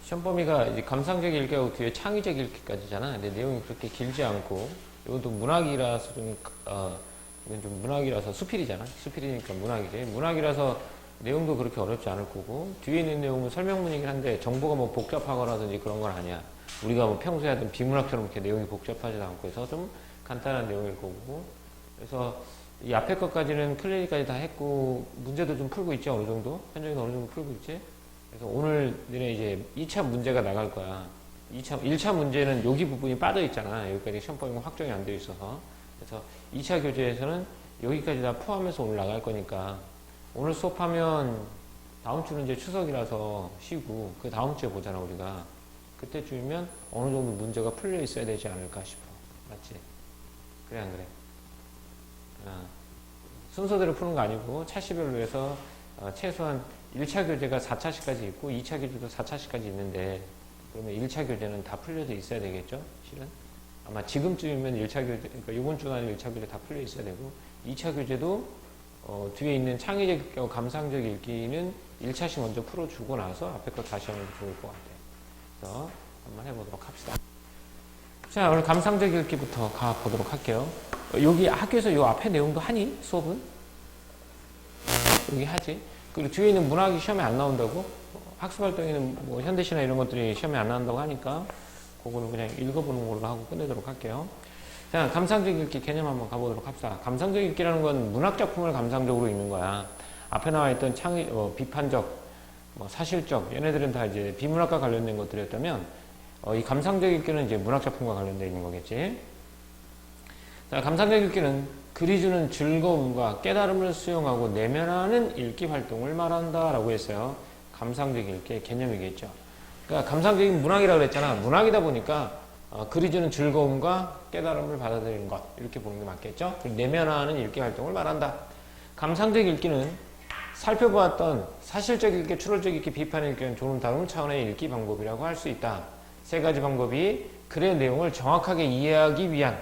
시험 범위가 이제 감상적 읽기하고 뒤에 창의적 읽기까지잖아. 근데 내용이 그렇게 길지 않고, 이것도 문학이라서 좀, 이건 좀 문학이라서 수필이잖아. 수필이니까 문학이지. 문학이라서 내용도 그렇게 어렵지 않을 거고, 뒤에 있는 내용은 설명문이긴 한데, 정보가 뭐 복잡하거나든지 그런 건 아니야. 우리가 뭐 평소에 하던 비문학처럼 이렇게 내용이 복잡하지 않고 해서 좀 간단한 내용일 거고, 그래서 이 앞에 것까지는 클래리까지 다 했고, 문제도 좀 풀고 있지, 어느 정도? 현정이는 어느 정도 풀고 있지? 그래서 오늘 너네 이제 2차 문제가 나갈 거야. 1차 문제는 여기 부분이 빠져 있잖아. 여기까지 시험 범위가 확정이 안 되어 있어서. 그래서 2차 교재에서는 여기까지 다 포함해서 오늘 나갈 거니까, 오늘 수업하면 다음 주는 이제 추석이라서 쉬고, 그 다음 주에 보잖아, 우리가. 그때쯤이면 어느 정도 문제가 풀려 있어야 되지 않을까 싶어. 맞지? 그래, 안 그래? 순서대로 푸는 거 아니고 차시별로 해서 최소한 1차 교재가 4차시까지 있고 2차 교재도 4차시까지 있는데, 그러면 1차 교재는 다 풀려져 있어야 되겠죠? 실은 아마 지금쯤이면 1차 교재, 그러니까 이번 주 안에 1차 교재 다 풀려 있어야 되고, 2차 교재도 뒤에 있는 창의적, 감상적 읽기는 1차씩 먼저 풀어주고 나서 앞에 거 다시 하면 좋을 것 같아요. 그래서 한번 해보도록 합시다. 자, 오늘 감상적 읽기부터 가보도록 할게요. 여기 학교에서 이 앞에 내용도 하니? 수업은? 여기 하지. 그리고 뒤에 있는 문학이 시험에 안 나온다고? 학습활동에는 뭐 현대시나 이런 것들이 시험에 안 나온다고 하니까 그거는 그냥 읽어보는 걸로 하고 끝내도록 할게요. 자, 감상적 읽기 개념 한번 가보도록 합시다. 감상적 읽기라는 건 문학작품을 감상적으로 읽는 거야. 앞에 나와 있던 창의, 비판적, 사실적, 얘네들은 다 이제 비문학과 관련된 것들이었다면, 이 감상적 읽기는 이제 문학작품과 관련되어 있는 거겠지. 자, 감상적 읽기는 글이 주는 즐거움과 깨달음을 수용하고 내면하는 읽기 활동을 말한다 라고 했어요. 감상적 읽기의 개념이겠죠. 그러니까 감상적인 문학이라고 그랬잖아. 문학이다 보니까 글이 주는 즐거움과 깨달음을 받아들이는 것, 이렇게 보는 게 맞겠죠. 내면하는 읽기 활동을 말한다. 감상적 읽기는 살펴보았던 사실적 읽기, 추론적 읽기, 비판 읽기는 조금 다른 차원의 읽기 방법이라고 할 수 있다. 세 가지 방법이 글의 내용을 정확하게 이해하기 위한,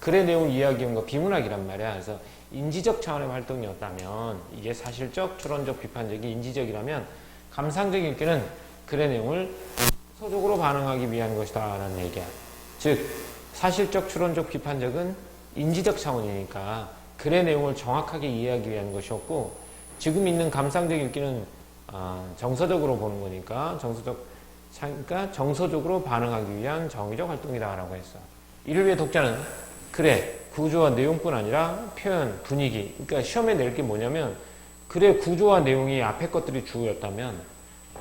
글의 내용을 이해하기 위한 거 비문학이란 말이야. 그래서 인지적 차원의 활동이었다면, 이게 사실적, 추론적, 비판적이 인지적이라면, 감상적 읽기는 글의 내용을 소적으로 반응하기 위한 것이다 라는 얘기야. 즉 사실적, 추론적, 비판적은 인지적 차원이니까 글의 내용을 정확하게 이해하기 위한 것이었고, 지금 있는 감상적 읽기는 정서적으로 보는 거니까 정서적으로 반응하기 위한 정의적 활동이다 라고 했어. 이를 위해 독자는 글의 구조와 내용뿐 아니라 표현, 분위기, 그러니까 시험에 낼 게 뭐냐면, 글의 구조와 내용이 앞에 것들이 주였다면,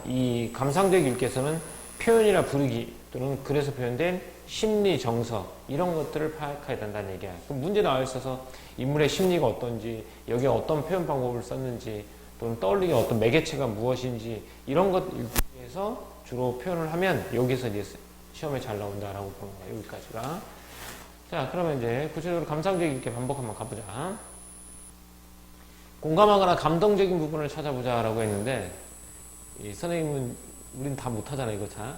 이 감상적 읽기에서는 표현이나 분위기 또는 글에서 표현된 심리, 정서, 이런 것들을 파악해야 된다는 얘기야. 그럼 문제 나와 있어서 인물의 심리가 어떤지, 여기에 어떤 표현 방법을 썼는지, 또는 떠올리기 어떤 매개체가 무엇인지, 이런 것에서 주로 표현을 하면 여기서 이제 시험에 잘 나온다라고 보는 거야. 여기까지가. 자, 그러면 이제 구체적으로 감상적 읽기 반복 한번 가보자. 공감하거나 감동적인 부분을 찾아보자라고 했는데, 이 선생님은 우린 다 못하잖아, 이거 다.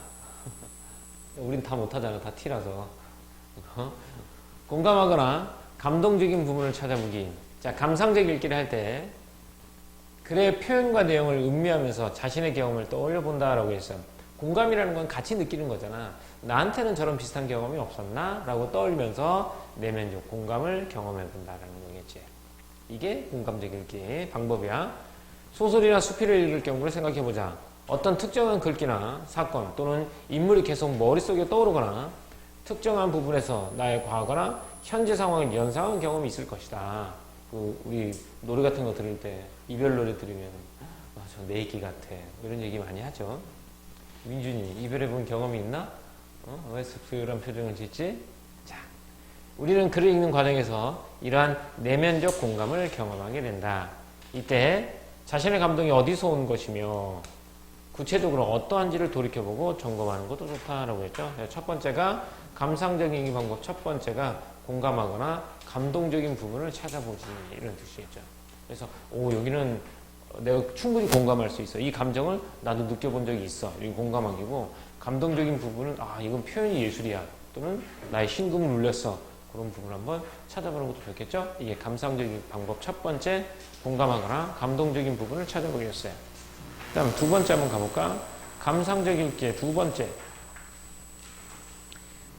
우린 다 못하잖아, 다 T라서. 공감하거나 감동적인 부분을 찾아보기. 자, 감상적 읽기를 할 때 글의 표현과 내용을 음미하면서 자신의 경험을 떠올려 본다라고 했어요. 공감이라는 건 같이 느끼는 거잖아. 나한테는 저런 비슷한 경험이 없었나? 라고 떠올리면서 내면적 공감을 경험해 본다라는 거겠지. 이게 공감적 읽기 방법이야. 소설이나 수필을 읽을 경우를 생각해 보자. 어떤 특정한 글귀나 사건 또는 인물이 계속 머릿속에 떠오르거나 특정한 부분에서 나의 과거나 현재 상황을 연상한 경험이 있을 것이다. 우리 노래 같은 거 들을 때 이별 노래 들으면 저 내 얘기 같아, 이런 얘기 많이 하죠. 민준이 이별해 본 경험이 있나? 왜 씁쓸한 표정을 짓지? 자, 우리는 글을 읽는 과정에서 이러한 내면적 공감을 경험하게 된다. 이때 자신의 감동이 어디서 온 것이며 구체적으로 어떠한지를 돌이켜보고 점검하는 것도 좋다라고 했죠. 첫 번째가 감상적인 방법, 첫 번째가 공감하거나 감동적인 부분을 찾아보지, 이런 뜻이겠죠. 그래서 여기는 내가 충분히 공감할 수 있어. 이 감정을 나도 느껴본 적이 있어. 이게 공감하기고, 감동적인 부분은 이건 표현이 예술이야, 또는 나의 심금을 울렸어. 그런 부분을 한번 찾아보는 것도 좋겠죠. 이게 감상적인 방법 첫 번째, 공감하거나 감동적인 부분을 찾아보겠어요. 그 다음 두 번째 한번 가볼까? 감상적 읽기 두 번째.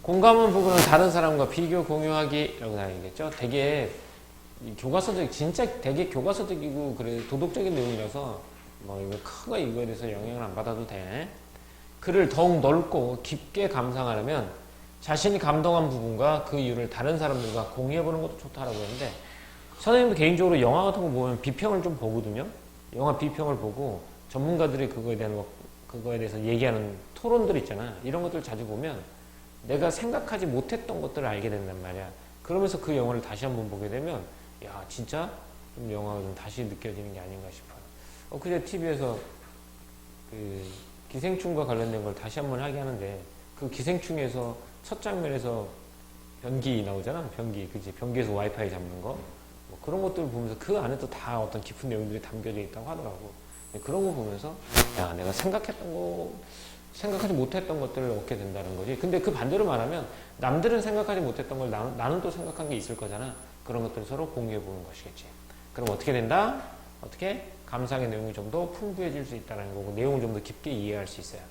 공감한 부분은 다른 사람과 비교 공유하기라고 나뉘겠죠. 되게 교과서적 진짜 되게 교과서적이고 그래 도덕적인 내용이라서 뭐 이거 크게 이거에 대해서 영향을 안 받아도 돼. 글을 더욱 넓고 깊게 감상하려면 자신이 감동한 부분과 그 이유를 다른 사람들과 공유해보는 것도 좋다라고 했는데, 선생님도 개인적으로 영화 같은 거 보면 비평을 좀 보거든요. 영화 비평을 보고 전문가들이 그거에 대해서 얘기하는 토론들 있잖아. 이런 것들 자주 보면 내가 생각하지 못했던 것들을 알게 된단 말이야. 그러면서 그 영화를 다시 한번 보게 되면 야 진짜 좀 영화가 좀 다시 느껴지는 게 아닌가 싶어요. 그제 TV에서 그 기생충과 관련된 걸 다시 한번 하게 하는데, 그 기생충에서 첫 장면에서 변기 나오잖아. 변기, 그치? 변기에서 와이파이 잡는 거. 뭐 그런 것들을 보면서 그 안에 또 다 어떤 깊은 내용들이 담겨져 있다고 하더라고. 그런 거 보면서 야 내가 생각하지 못했던 것들을 얻게 된다는 거지. 근데 그 반대로 말하면 남들은 생각하지 못했던 걸 나는 또 생각한 게 있을 거잖아. 그런 것들을 서로 공유해 보는 것이겠지. 그럼 어떻게 된다? 어떻게? 감상의 내용이 좀 더 풍부해질 수 있다는 거고, 내용을 좀 더 깊게 이해할 수 있어요.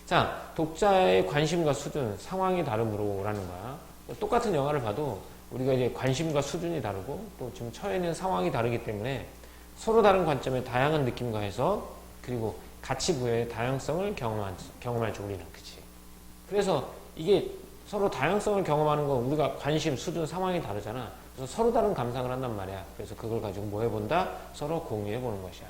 자, 독자의 관심과 수준, 상황이 다름으로라는 거야. 똑같은 영화를 봐도 우리가 이제 관심과 수준이 다르고 또 지금 처해 있는 상황이 다르기 때문에 서로 다른 관점의 다양한 느낌과 해석, 그리고 가치 부여의 다양성을 경험할지 우리는. 그치? 그래서 이게 서로 다양성을 경험하는 건 우리가 관심, 수준, 상황이 다르잖아. 그래서 서로 다른 감상을 한단 말이야. 그래서 그걸 가지고 뭐 해본다? 서로 공유해보는 것이야.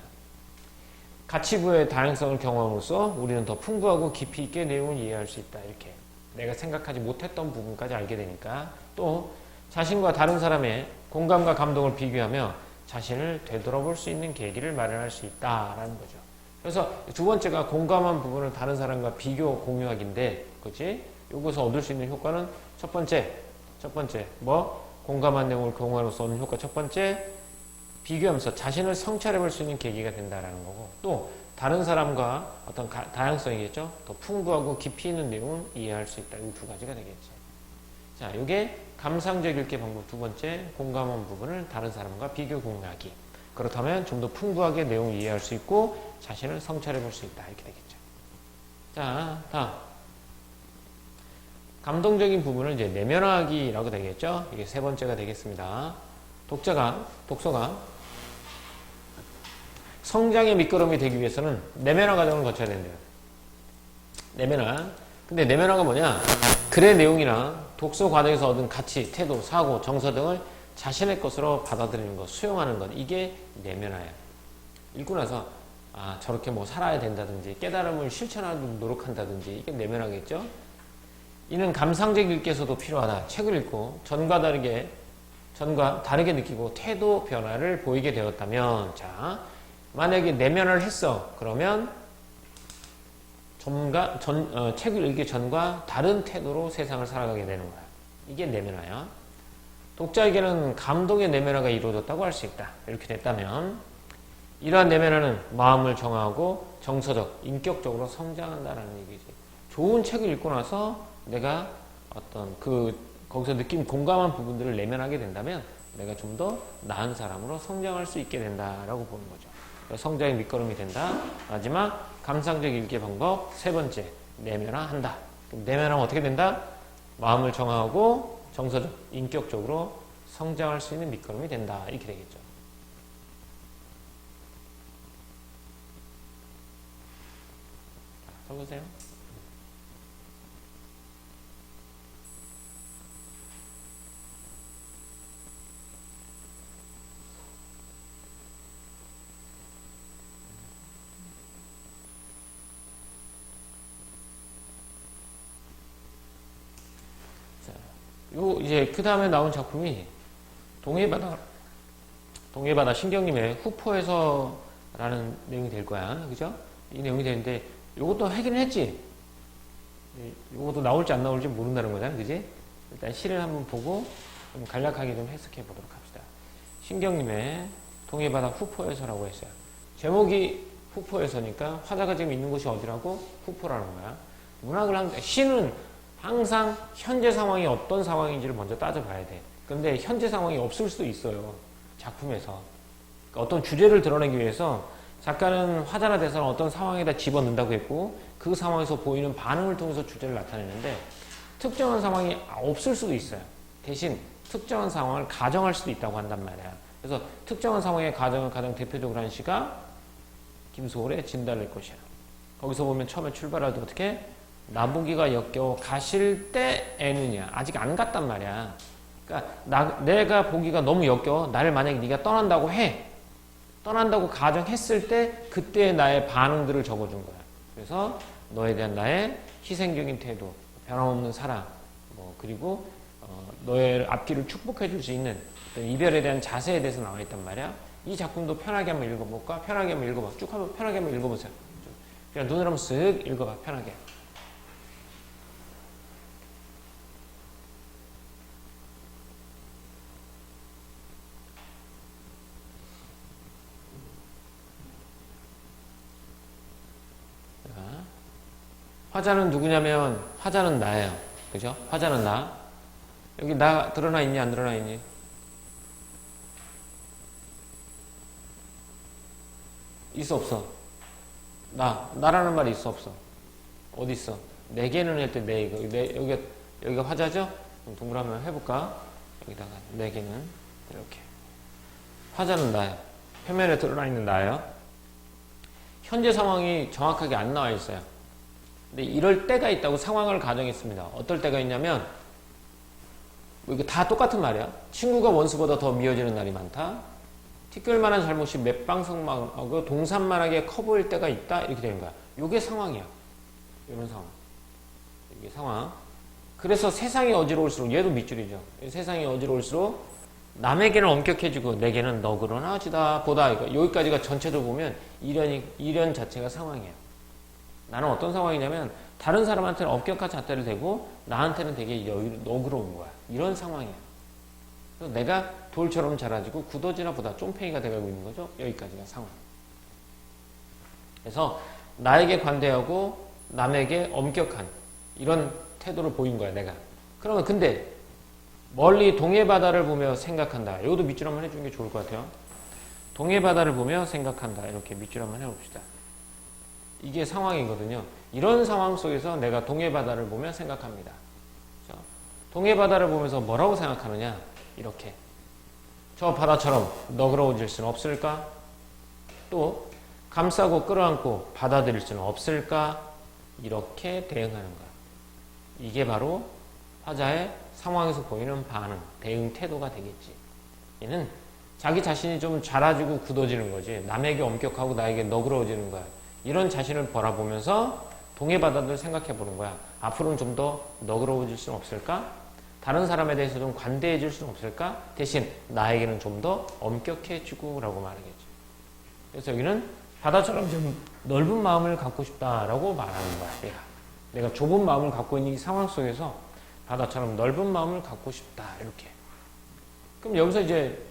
가치 부여의 다양성을 경험함으로써 우리는 더 풍부하고 깊이 있게 내용을 이해할 수 있다. 이렇게. 내가 생각하지 못했던 부분까지 알게 되니까. 또 자신과 다른 사람의 공감과 감동을 비교하며 자신을 되돌아볼 수 있는 계기를 마련할 수 있다라는 거죠. 그래서 두 번째가 공감한 부분을 다른 사람과 비교 공유하기인데, 그렇지? 여기서 얻을 수 있는 효과는 첫 번째 뭐? 공감한 내용을 공유함으로써 얻는 효과 첫 번째, 비교하면서 자신을 성찰해볼 수 있는 계기가 된다라는 거고, 또 다른 사람과 어떤 다양성이겠죠? 더 풍부하고 깊이 있는 내용을 이해할 수 있다. 이 두 가지가 되겠지. 자, 이게 감상적 읽기 방법 두 번째, 공감한 부분을 다른 사람과 비교 공유하기. 그렇다면 좀 더 풍부하게 내용을 이해할 수 있고 자신을 성찰해볼 수 있다. 이렇게 되겠죠. 자, 다음. 감동적인 부분을 이제 내면화하기라고 되겠죠. 이게 세 번째가 되겠습니다. 독서가 성장의 밑거름이 되기 위해서는 내면화 과정을 거쳐야 된대요. 내면화. 근데 내면화가 뭐냐? 글의 내용이나 독서 과정에서 얻은 가치, 태도, 사고, 정서 등을 자신의 것으로 받아들이는 것, 수용하는 것. 이게 내면화야. 읽고 나서 저렇게 뭐 살아야 된다든지 깨달음을 실천하도록 노력한다든지, 이게 내면화겠죠. 이는 감상적 읽기에서도 필요하다. 책을 읽고 전과 다르게 느끼고 태도 변화를 보이게 되었다면, 자, 만약에 내면화를 했어. 그러면 책을 읽기 전과 다른 태도로 세상을 살아가게 되는 거야. 이게 내면화야. 독자에게는 감동의 내면화가 이루어졌다고 할 수 있다. 이렇게 됐다면 이러한 내면화는 마음을 정하고 정서적, 인격적으로 성장한다는 얘기지. 좋은 책을 읽고 나서 내가 어떤 거기서 공감한 부분들을 내면하게 된다면 내가 좀 더 나은 사람으로 성장할 수 있게 된다라고 보는 거죠. 성장의 밑거름이 된다. 마지막 감상적 읽기 방법 세 번째, 내면화한다. 그럼 내면화는 어떻게 된다? 마음을 정하고 정서적, 인격적으로 성장할 수 있는 밑거름이 된다. 이렇게 되겠죠. 써보세요. 이제 그 다음에 나온 작품이 동해바다 신경님의 후포에서라는 내용이 될 거야. 그죠? 이 내용이 되는데, 요것도 하기는 했지. 요것도 나올지 안 나올지 모른다는 거잖아. 그지? 일단 시를 한번 보고 좀 간략하게 좀 해석해 보도록 합시다. 신경님의 동해바다 후포에서라고 했어요. 제목이 후포에서니까 화자가 지금 있는 곳이 어디라고? 후포라는 거야. 시는 항상 현재 상황이 어떤 상황인지를 먼저 따져봐야 돼. 근데 현재 상황이 없을 수도 있어요. 작품에서. 그러니까 어떤 주제를 드러내기 위해서 작가는 화자나 대사를 어떤 상황에다 집어넣는다고 했고, 그 그 상황에서 보이는 반응을 통해서 주제를 나타내는데 특정한 상황이 없을 수도 있어요. 대신 특정한 상황을 가정할 수도 있다고 한단 말이야. 그래서 특정한 상황의 가정을 가장 대표적으로 한 시가 김소월의 진달래 꽃이야. 거기서 보면 처음에 출발할 때 어떻게 나보기가 역겨워 가실 때 애느냐 아직 안 갔단 말이야. 그러니까 내가 보기가 너무 역겨워. 나를 만약에 네가 떠난다고 해. 떠난다고 가정했을 때 그때의 나의 반응들을 적어준 거야. 그래서 너에 대한 나의 희생적인 태도, 변함없는 사랑, 그리고 너의 앞길을 축복해 줄 수 있는 이별에 대한 자세에 대해서 나와 있단 말이야. 이 작품도 편하게 한번 읽어볼까? 편하게 한번 읽어봐. 쭉 한번 편하게 한번 읽어보세요. 그냥 눈으로 한번 쓱 읽어봐. 편하게. 화자는 누구냐면 화자는 나예요. 그죠? 화자는 나. 여기 나 드러나 있니? 안 드러나 있니? 있어 없어? 나라는 말이 있어 없어? 어디 있어? 내게는 할 때 내 이거 여기가 화자죠? 그럼 동그라미 해볼까? 여기다가 내게는 이렇게 화자는 나예요. 표면에 드러나 있는 나예요. 현재 상황이 정확하게 안 나와 있어요. 근데 이럴 때가 있다고 상황을 가정했습니다. 어떨 때가 있냐면 이거 다 똑같은 말이야. 친구가 원수보다 더 미워지는 날이 많다. 티끌만한 잘못이 맷방석만하고 동산만하게 커 보일 때가 있다. 이렇게 되는 거야. 이게 상황이야. 이런 상황. 이게 상황. 그래서 세상이 어지러울수록 얘도 밑줄이죠. 세상이 어지러울수록 남에게는 엄격해지고 내게는 너그러나지다 보다. 여기까지가 전체적으로 보면 이런 자체가 상황이야. 나는 어떤 상황이냐면 다른 사람한테는 엄격한 잣대를 대고 나한테는 되게 너그러운 거야. 이런 상황이야. 그래서 내가 돌처럼 자라지고 굳어지나 보다 쫌팽이가 돼가고 있는 거죠. 여기까지가 상황. 그래서 나에게 관대하고 남에게 엄격한 이런 태도를 보인 거야 내가. 그러면 근데 멀리 동해바다를 보며 생각한다. 이것도 밑줄 한번 해주는 게 좋을 것 같아요. 동해바다를 보며 생각한다. 이렇게 밑줄 한번 해봅시다. 이게 상황이거든요. 이런 상황 속에서 내가 동해바다를 보며 생각합니다. 동해바다를 보면서 뭐라고 생각하느냐? 이렇게. 저 바다처럼 너그러워질 수는 없을까? 또 감싸고 끌어안고 받아들일 수는 없을까? 이렇게 대응하는 거야. 이게 바로 화자의 상황에서 보이는 반응, 대응 태도가 되겠지. 얘는 자기 자신이 좀 자라지고 굳어지는 거지. 남에게 엄격하고 나에게 너그러워지는 거야. 이런 자신을 바라보면서 동해바다를 생각해 보는 거야. 앞으로는 좀 더 너그러워질 수는 없을까? 다른 사람에 대해서 좀 관대해질 수는 없을까? 대신 나에게는 좀 더 엄격해지고 라고 말하겠지. 그래서 여기는 바다처럼 좀 넓은 마음을 갖고 싶다라고 말하는 거야. 내가 좁은 마음을 갖고 있는 이 상황 속에서 바다처럼 넓은 마음을 갖고 싶다. 이렇게. 그럼 여기서 이제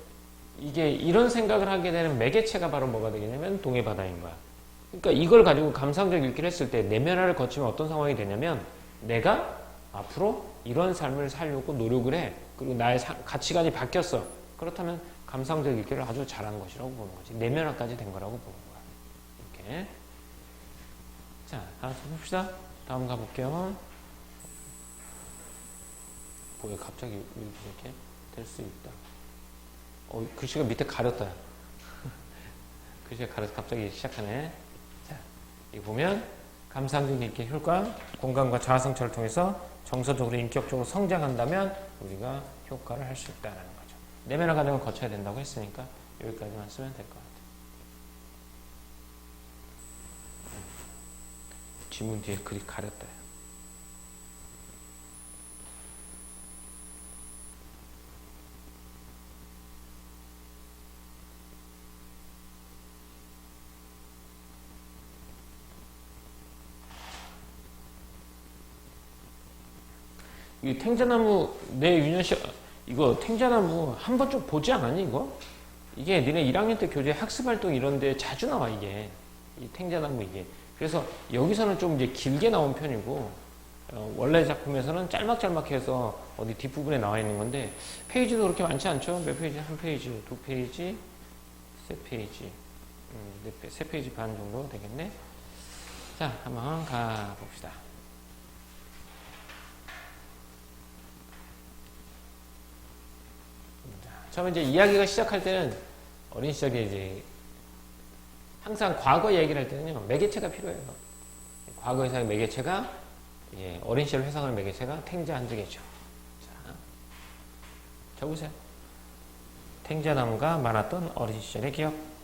이게 이런 생각을 하게 되는 매개체가 바로 뭐가 되겠냐면 동해바다인 거야. 그러니까 이걸 가지고 감상적 읽기를 했을 때 내면화를 거치면 어떤 상황이 되냐면 내가 앞으로 이런 삶을 살려고 노력을 해. 그리고 나의 가치관이 바뀌었어. 그렇다면 감상적 읽기를 아주 잘한 것이라고 보는 거지. 내면화까지 된 거라고 보는 거야. 이렇게. 자, 다음 봅시다. 다음 가볼게요. 뭐야, 갑자기 이렇게 될 수 있다. 글씨가 밑에 가렸다. 글씨가 가려서 갑자기 시작하네. 자, 이거 보면 감상적 읽기 효과, 공감과 자아성찰을 통해서 정서적으로 인격적으로 성장한다면 우리가 효과를 할 수 있다는 거죠. 내면화 과정을 거쳐야 된다고 했으니까 여기까지만 쓰면 될 것 같아요. 지문 뒤에 글이 가렸다. 이 탱자나무 내 유년시 이거 탱자나무 한 번 좀 보지 않았니 이거? 이게 니네 1학년 때 교재 학습활동 이런데 자주 나와 이게 이 탱자나무 이게. 그래서 여기서는 좀 이제 길게 나온 편이고 원래 작품에서는 짤막짤막해서 어디 뒷부분에 나와 있는 건데 페이지도 그렇게 많지 않죠? 몇 페이지? 한 페이지, 두 페이지, 세 페이지, 세 페이지 반 정도 되겠네. 자, 한번 가봅시다. 처음에 이제 이야기가 시작할 때는 어린 시절에 이제 항상 과거 얘기를 할 때는요, 매개체가 필요해요. 과거 회상의 매개체가 어린 시절 회상을 매개체가 탱자 한두개죠. 자, 적으세요. 탱자나무가 많았던 어린 시절의 기억.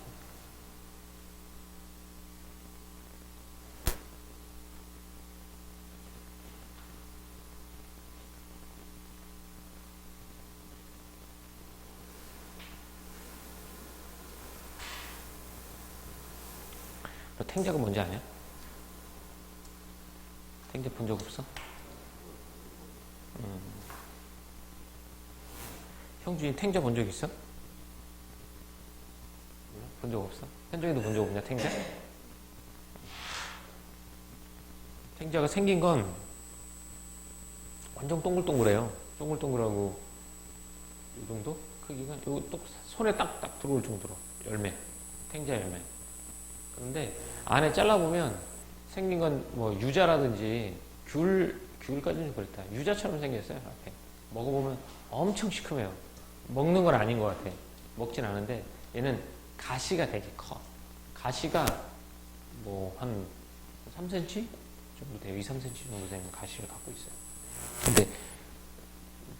너 탱자가 뭔지 아냐? 탱자 본 적 없어? 형준이 탱자 본 적 있어? 본 적 없어? 현정이도 본 적 없냐, 탱자? 탱자가 생긴 건 완전 동글동글해요. 동글동글하고 이 정도? 크기가 요 손에 딱 들어올 정도로 열매, 탱자 열매. 그런데 안에 잘라보면 생긴 건 뭐 유자라든지 귤까지는 그렇다. 유자처럼 생겼어요. 앞에 먹어보면 엄청 시큼해요. 먹는 건 아닌 것 같아. 먹진 않은데 얘는 가시가 되게 커. 가시가 뭐 한 3cm 정도 돼요. 2, 3cm 정도 되는 가시를 갖고 있어요. 근데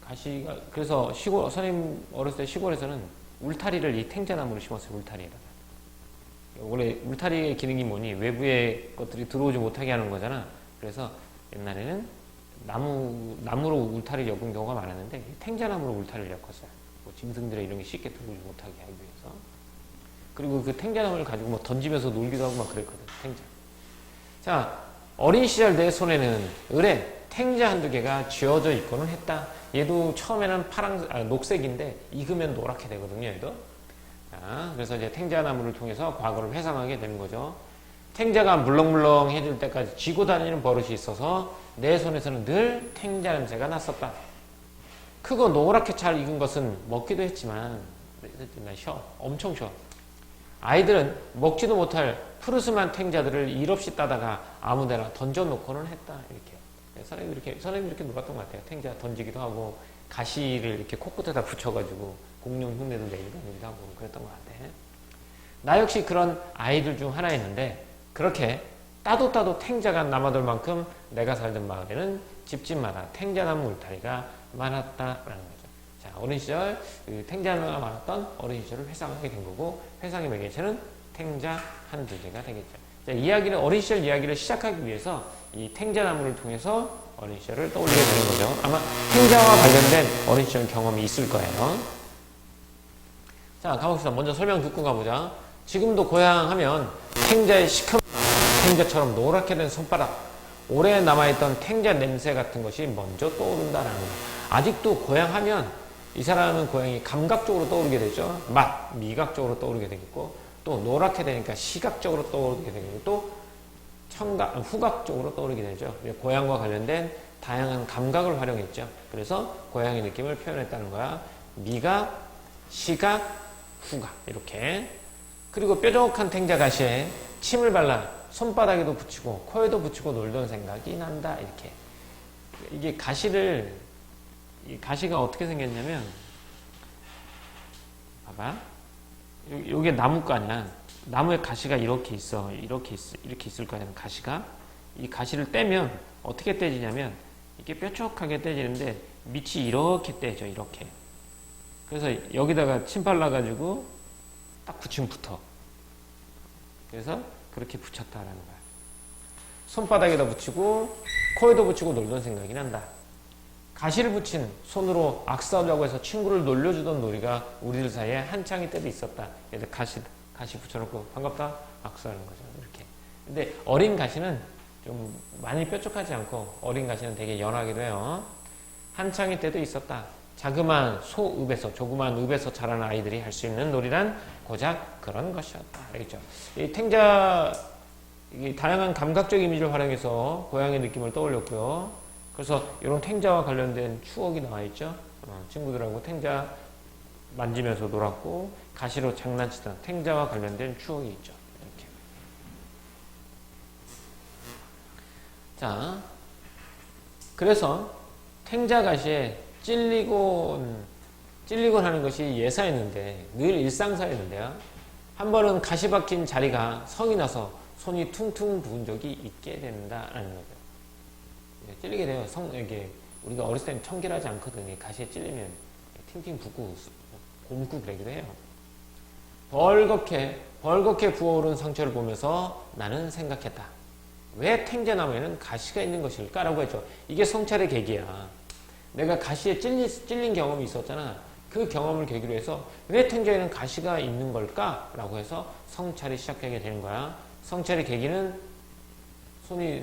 가시가 그래서 선생님 어렸을 때 시골에서는 울타리를 이 탱자나무로 심었어요. 울타리에다가. 원래 울타리의 기능이 뭐니? 외부의 것들이 들어오지 못하게 하는 거잖아. 그래서 옛날에는 나무로 울타리를 엮은 경우가 많았는데 탱자나무로 울타리를 엮었어요. 뭐 짐승들의 이런 게 쉽게 들어오지 못하게 하기 위해서. 그리고 그 탱자나무를 가지고 뭐 던지면서 놀기도 하고 막 그랬거든. 탱자. 자, 어린 시절 내 손에는 을에 탱자 한두 개가 쥐어져 있고는 했다. 얘도 처음에는 녹색인데 익으면 노랗게 되거든요. 얘도. 자, 그래서 이제 탱자나무를 통해서 과거를 회상하게 되는 거죠. 탱자가 물렁물렁해질 때까지 쥐고 다니는 버릇이 있어서 내 손에서는 늘 탱자 냄새가 났었다. 크고 노랗게 잘 익은 것은 먹기도 했지만 엄청 쉬어. 아이들은 먹지도 못할 푸르스만 탱자들을 일 없이 따다가 아무데나 던져놓고는 했다. 이렇게 선생님이 이렇게 놀았던 것 같아요. 탱자 던지기도 하고 가시를 이렇게 코끝에다 붙여가지고 공룡 흉내도 내기도 하고 그랬던 것 같아. 나 역시 그런 아이들 중 하나였는데 그렇게 따도 탱자가 남아돌 만큼 내가 살던 마을에는 집집마다 탱자나무 울타리가 많았다라는 거죠. 자, 어린 시절 그 탱자나무가 많았던 어린 시절을 회상하게 된 거고 회상의 매개체는 탱자 한두 개가 되겠죠. 자, 어린 시절 이야기를 시작하기 위해서 이 탱자나무를 통해서 어린 시절을 떠올리게 되는 거죠. 아마 탱자와 관련된 어린 시절 경험이 있을 거예요. 자, 가봅시다. 먼저 설명 듣고 가보자. 지금도 고향 하면 탱자의 시커먼 탱자처럼 노랗게 된 손바닥, 오래 남아있던 탱자 냄새 같은 것이 먼저 떠오른다라는 거예요. 아직도 고향 하면 이 사람은 고향이 감각적으로 떠오르게 되죠. 미각적으로 떠오르게 되겠고, 또 노랗게 되니까 시각적으로 떠오르게 되고, 또 후각적으로 떠오르게 되죠. 고향과 관련된 다양한 감각을 활용했죠. 그래서 고향의 느낌을 표현했다는 거야. 미각, 시각, 후각 이렇게. 그리고 뾰족한 탱자 가시에 침을 발라 손바닥에도 붙이고 코에도 붙이고 놀던 생각이 난다. 이렇게. 이게 이 가시가 어떻게 생겼냐면 봐봐. 요게 나무가 아니야. 나무에 가시가 이렇게 있어. 이렇게 있을 거야. 가시가. 이 가시를 떼면 어떻게 떼지냐면 이게 뾰족하게 떼지는데 밑이 이렇게 떼져. 이렇게. 그래서 여기다가 침 발라가지고 딱 붙이면 붙어. 그래서 그렇게 붙였다라는 거야. 손바닥에다 붙이고 코에도 붙이고 놀던 생각이 난다. 가시를 붙인 손으로 악수하려고 해서 친구를 놀려주던 놀이가 우리들 사이에 한창일 때도 있었다. 그래서 가시 붙여놓고 반갑다 악수하는 거죠. 이렇게. 근데 어린 가시는 좀 많이 뾰족하지 않고 어린 가시는 되게 연하기도 해요. 한창일 때도 있었다. 자그마한 조그마한 읍에서 자라는 아이들이 할 수 있는 놀이란 고작 그런 것이었다. 알겠죠? 이 탱자, 다양한 감각적 이미지를 활용해서 고향의 느낌을 떠올렸고요. 그래서 이런 탱자와 관련된 추억이 나와 있죠. 친구들하고 탱자 만지면서 놀았고, 가시로 장난치던 탱자와 관련된 추억이 있죠. 이렇게. 자, 그래서 탱자가시에 찔리곤 하는 것이 예사였는데, 늘 일상사였는데요. 한 번은 가시 박힌 자리가 성이 나서 손이 퉁퉁 부은 적이 있게 된다라는 거죠. 찔리게 돼요. 이게 우리가 어렸을 때는 청결하지 않거든요. 가시에 찔리면 팅팅 붓고 곪고 그러기도 해요. 벌겋게 부어오른 상처를 보면서 나는 생각했다. 왜 탱자나무에는 가시가 있는 것일까라고 했죠. 이게 성찰의 계기야. 내가 가시에 찔린 경험이 있었잖아. 그 경험을 계기로 해서 왜 탱자에는 가시가 있는 걸까라고 해서 성찰이 시작하게 되는 거야. 성찰의 계기는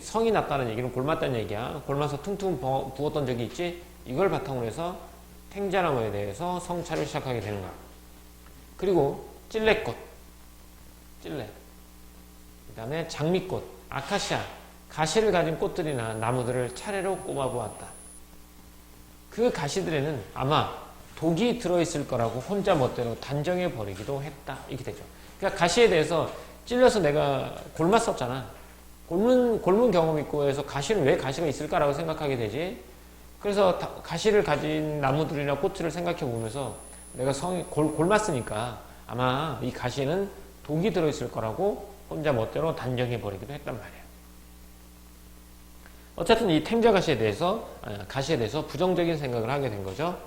성이 났다는 얘기는 골맞다는 얘기야. 골마서 퉁퉁 부었던 적이 있지. 이걸 바탕으로 해서 탱자나무에 대해서 성찰을 시작하게 되는 거야. 그리고 찔레꽃, 찔레. 그 다음에 장미꽃, 아카시아, 가시를 가진 꽃들이나 나무들을 차례로 꼽아보았다. 그 가시들에는 아마 독이 들어있을 거라고 혼자 멋대로 단정해 버리기도 했다. 이렇게 되죠. 그러니까 가시에 대해서 찔려서 내가 골맞었잖아. 골문 경험이 있고 해서 가시는 왜 가시가 있을까라고 생각하게 되지. 그래서 가시를 가진 나무들이나 꽃들을 생각해 보면서 내가 골맞으니까 아마 이 가시에는 독이 들어있을 거라고 혼자 멋대로 단정해 버리기도 했단 말이에요. 어쨌든 이 탱자 가시에 대해서 부정적인 생각을 하게 된 거죠.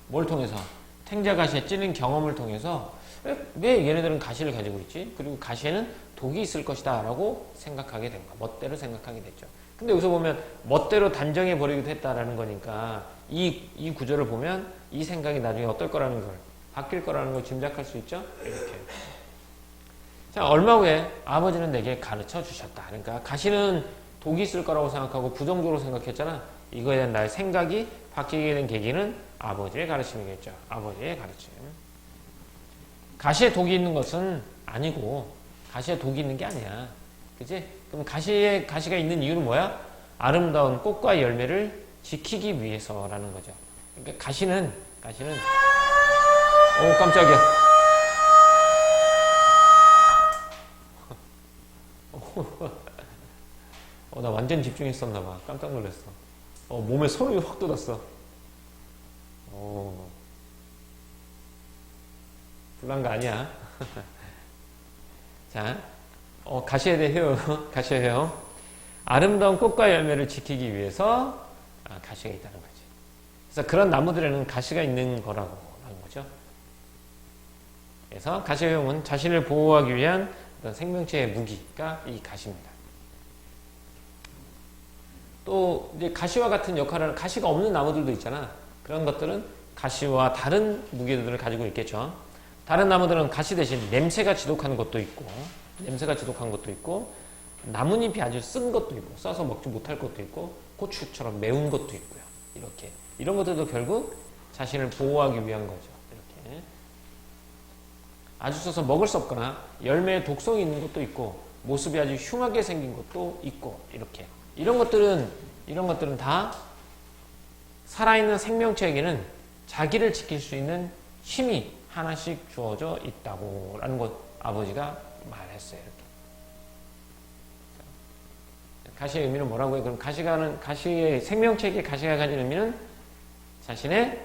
뭘 통해서? 탱자 가시에 찔린 경험을 통해서 왜 얘네들은 가시를 가지고 있지? 그리고 가시에는 독이 있을 것이다 라고 생각하게 된 거야. 멋대로 생각하게 됐죠. 근데 여기서 보면 멋대로 단정해 버리기도 했다라는 거니까 이 구조를 보면 이 생각이 나중에 어떨 거라는 걸, 바뀔 거라는 걸 짐작할 수 있죠? 이렇게. 자, 얼마 후에 아버지는 내게 가르쳐 주셨다. 그러니까 가시는 독이 있을 거라고 생각하고 부정적으로 생각했잖아. 이거에 대한 나의 생각이 바뀌게 된 계기는 아버지의 가르침이겠죠. 아버지의 가르침. 가시에 독이 있는 것은 아니고 가시에 독이 있는 게 아니야. 그치? 그럼 가시가 있는 이유는 뭐야? 아름다운 꽃과 열매를 지키기 위해서라는 거죠. 그러니까 가시는 오 깜짝이야. 나 완전 집중했었나봐. 깜짝 놀랐어. 몸에 소름이 확 돋았어. 불난 거 아니야. 자, 가시에 대해 가시예요. 아름다운 꽃과 열매를 지키기 위해서 가시가 있다는 거지. 그래서 그런 나무들에는 가시가 있는 거라고 하는 거죠. 그래서 가시의 효용은 자신을 보호하기 위한 어떤 생명체의 무기가 이 가시입니다. 또 이제 가시와 같은 역할을 하는 가시가 없는 나무들도 있잖아. 그런 것들은 가시와 다른 무기들을 가지고 있겠죠. 다른 나무들은 가시 대신 냄새가 지독한 것도 있고, 나뭇잎이 아주 쓴 것도 있고, 써서 먹지 못할 것도 있고, 고추처럼 매운 것도 있고요. 이렇게 이런 것들도 결국 자신을 보호하기 위한 거죠. 이렇게 아주 써서 먹을 수 없거나 열매에 독성이 있는 것도 있고, 모습이 아주 흉하게 생긴 것도 있고, 이렇게 이런 것들은 다 살아있는 생명체에게는 자기를 지킬 수 있는 힘이 하나씩 주어져 있다고 라는 것 아버지가 말했어요. 이렇게. 가시의 의미는 뭐라고 해요? 그럼 가시의 생명체에게 가시가 가진 의미는 자신의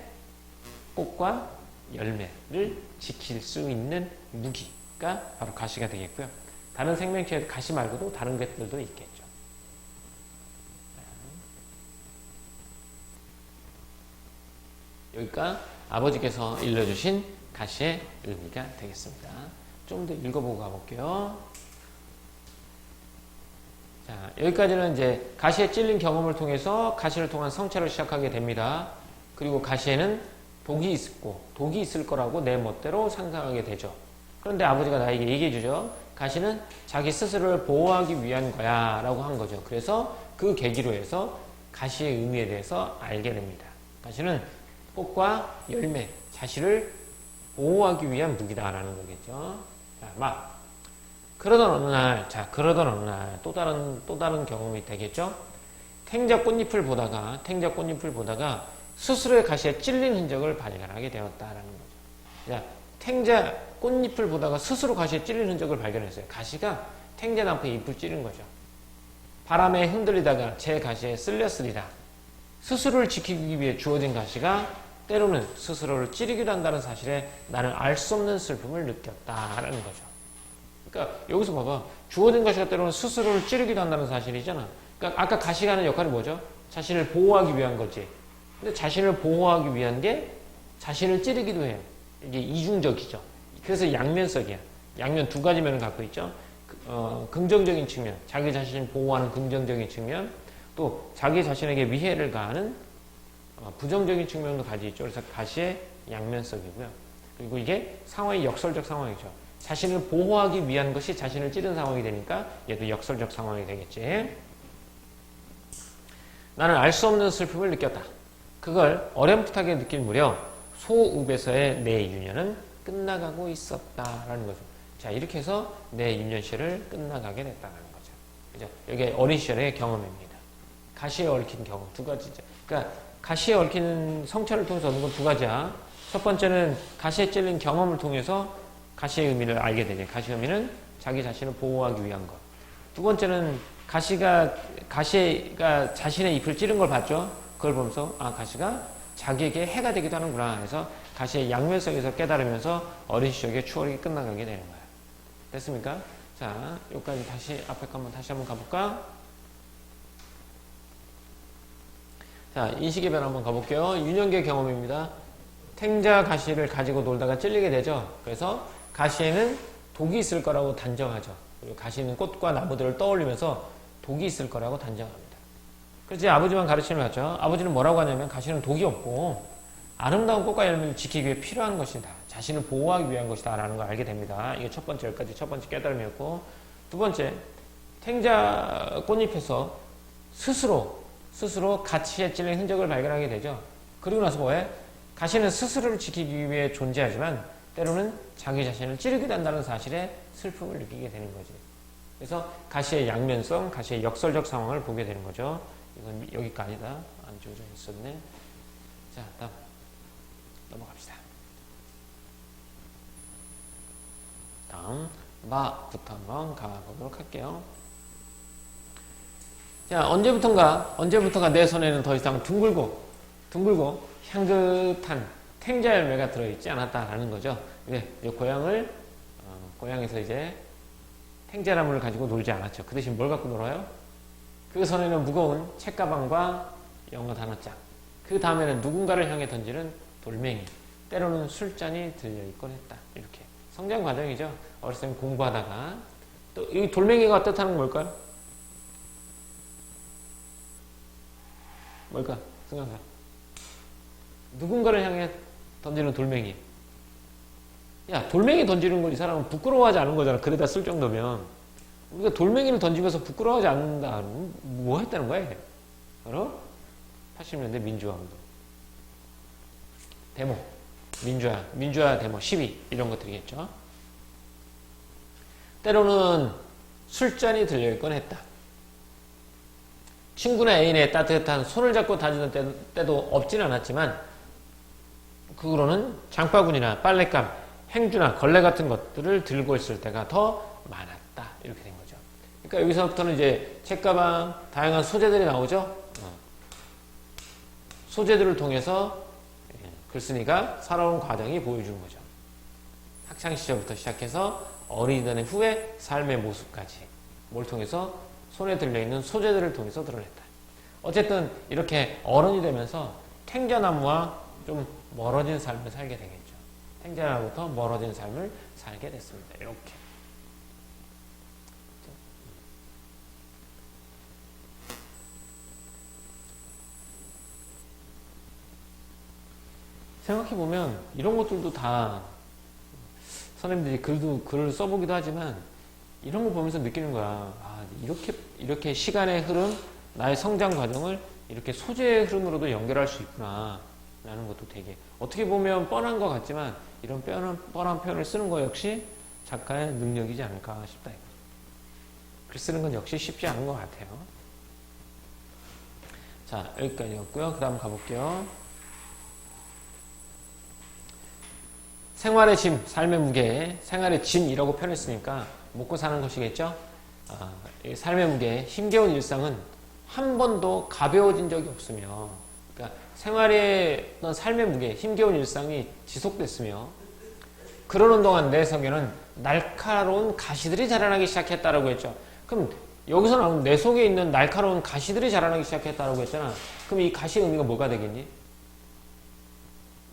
꽃과 열매를 지킬 수 있는 무기가 바로 가시가 되겠고요. 다른 생명체에도 가시 말고도 다른 것들도 있겠죠. 여기가 아버지께서 일러주신 가시의 의미가 되겠습니다. 좀 더 읽어보고 가볼게요. 자, 여기까지는 이제 가시에 찔린 경험을 통해서 가시를 통한 성찰을 시작하게 됩니다. 그리고 가시에는 독이 있을 거라고 내 멋대로 상상하게 되죠. 그런데 아버지가 나에게 얘기해 주죠. 가시는 자기 스스로를 보호하기 위한 거야 라고 한 거죠. 그래서 그 계기로 해서 가시의 의미에 대해서 알게 됩니다. 가시는 꽃과 열매, 자신을 보호하기 위한 무기다라는 거겠죠. 자, 그러던 어느 날 또 다른 경험이 되겠죠. 탱자 꽃잎을 보다가 스스로의 가시에 찔린 흔적을 발견하게 되었다라는 거죠. 자, 탱자 꽃잎을 보다가 스스로 가시에 찔린 흔적을 발견했어요. 가시가 탱자 나무의 잎을 찌른 거죠. 바람에 흔들리다가 제 가시에 쓸렸으리라. 스스로를 지키기 위해 주어진 가시가 때로는 스스로를 찌르기도 한다는 사실에 나는 알 수 없는 슬픔을 느꼈다라는 거죠. 그러니까 여기서 봐봐. 주어진 가시가 때로는 스스로를 찌르기도 한다는 사실이잖아. 그러니까 아까 가시가 하는 역할이 뭐죠? 자신을 보호하기 위한 거지. 근데 자신을 보호하기 위한 게 자신을 찌르기도 해요. 이게 이중적이죠. 그래서 양면성이야. 양면 두 가지 면을 갖고 있죠. 긍정적인 측면, 자기 자신을 보호하는 긍정적인 측면, 또 자기 자신에게 위해를 가하는 부정적인 측면도 가지고 있죠. 그래서 가시의 양면성이고요. 그리고 이게 상황이 역설적 상황이죠. 자신을 보호하기 위한 것이 자신을 찌른 상황이 되니까 얘도 역설적 상황이 되겠지. 나는 알 수 없는 슬픔을 느꼈다. 그걸 어렴풋하게 느낄 무렵 소읍에서의 내 유년은 끝나가고 있었다라는 거죠. 자, 이렇게 해서 내 유년시를 끝나가게 됐다는 거죠. 그죠? 이게 어린 시절의 경험입니다. 가시에 얽힌 경험 두 가지죠. 그러니까 가시에 얽히는 성찰을 통해서 얻는 건 두 가지야. 첫 번째는 가시에 찔린 경험을 통해서 가시의 의미를 알게 되죠. 가시의 의미는 자기 자신을 보호하기 위한 것. 두 번째는 가시가 자신의 잎을 찌른 걸 봤죠. 그걸 보면서 아, 가시가 자기에게 해가 되기도 하는구나 해서 가시의 양면성에서 깨달으면서 어린 시절의 추억이 끝나가게 되는 거야. 됐습니까? 자, 여기까지 다시 앞에 거 다시 한번 가볼까? 자, 인식의 변화 한번 가볼게요. 유년기의 경험입니다. 탱자 가시를 가지고 놀다가 찔리게 되죠. 그래서 가시에는 독이 있을 거라고 단정하죠. 그리고 가시는 꽃과 나무들을 떠올리면서 독이 있을 거라고 단정합니다. 그래서 아버지만 가르침을 받죠. 아버지는 뭐라고 하냐면 가시는 독이 없고 아름다운 꽃과 열매를 지키기 위해 필요한 것이다. 자신을 보호하기 위한 것이다. 라는 걸 알게 됩니다. 이게 첫 번째, 여기까지 첫 번째 깨달음이었고, 두 번째, 탱자 꽃잎에서 스스로 가시에 찔린 흔적을 발견하게 되죠. 그리고 나서 뭐해? 가시는 스스로를 지키기 위해 존재하지만 때로는 자기 자신을 찌르기도 한다는 사실에 슬픔을 느끼게 되는 거지. 그래서 가시의 양면성, 가시의 역설적 상황을 보게 되는 거죠. 이건 여기까지다. 안 지워져 있었네. 자, 다음 넘어갑시다. 다음 마부터 한번 가보도록 할게요. 자, 언제부턴가 내 손에는 더 이상 둥글고 향긋한 탱자 열매가 들어있지 않았다라는 거죠. 근데 이제 고향에서 이제 탱자나무를 가지고 놀지 않았죠. 그 대신 뭘 갖고 놀아요? 그 손에는 무거운 책가방과 영어 단어장. 그 다음에는 누군가를 향해 던지는 돌멩이. 때로는 술잔이 들려있곤 했다. 이렇게. 성장 과정이죠. 어렸을 때 공부하다가. 또 이 돌멩이가 뜻하는 건 뭘까요? 뭘까? 생각해. 누군가를 향해 던지는 돌멩이. 야, 돌멩이 던지는 걸 이 사람은 부끄러워하지 않은 거잖아. 그래다 쓸 정도면. 우리가 돌멩이를 던지면서 부끄러워하지 않는다. 뭐 했다는 거야? 알아? 80년대 민주화운동. 데모. 민주화 데모, 시위. 이런 것들이겠죠. 때로는 술잔이 들려있곤 했다. 친구나 애인의 따뜻한 손을 잡고 다니는 때도 없진 않았지만 그거로는 장바구니나 빨랫감, 행주나 걸레 같은 것들을 들고 있을 때가 더 많았다. 이렇게 된 거죠. 그러니까 여기서부터는 이제 책가방, 다양한 소재들이 나오죠. 소재들을 통해서 글쓴이가 살아온 과정이 보여주는 거죠. 학창 시절부터 시작해서 어린이 되는 후에 삶의 모습까지 뭘 통해서 손에 들려있는 소재들을 통해서 드러냈다. 어쨌든 이렇게 어른이 되면서 탱자나무와 좀 멀어진 삶을 살게 되겠죠. 탱자나무부터 멀어진 삶을 살게 됐습니다. 이렇게. 생각해보면 이런 것들도 다 선생님들이 글을 써보기도 하지만 이런 걸 보면서 느끼는 거야. 아, 이렇게 시간의 흐름, 나의 성장 과정을 이렇게 소재의 흐름으로도 연결할 수 있구나. 라는 것도 되게 어떻게 보면 뻔한 것 같지만 이런 뻔한 표현을 쓰는 거 역시 작가의 능력이지 않을까 싶다. 글 쓰는 건 역시 쉽지 않은 것 같아요. 자, 여기까지였고요. 그 다음 가볼게요. 생활의 짐, 삶의 무게, 생활의 짐이라고 표현했으니까 먹고 사는 것이겠죠? 이 삶의 무게, 힘겨운 일상은 한 번도 가벼워진 적이 없으며, 그러니까 생활의 어떤 삶의 무게, 힘겨운 일상이 지속됐으며, 그러는 동안 내 속에는 날카로운 가시들이 자라나기 시작했다라고 했죠. 그럼 여기서 나오는 내 속에 있는 날카로운 가시들이 자라나기 시작했다라고 했잖아. 그럼 이 가시의 의미가 뭐가 되겠니?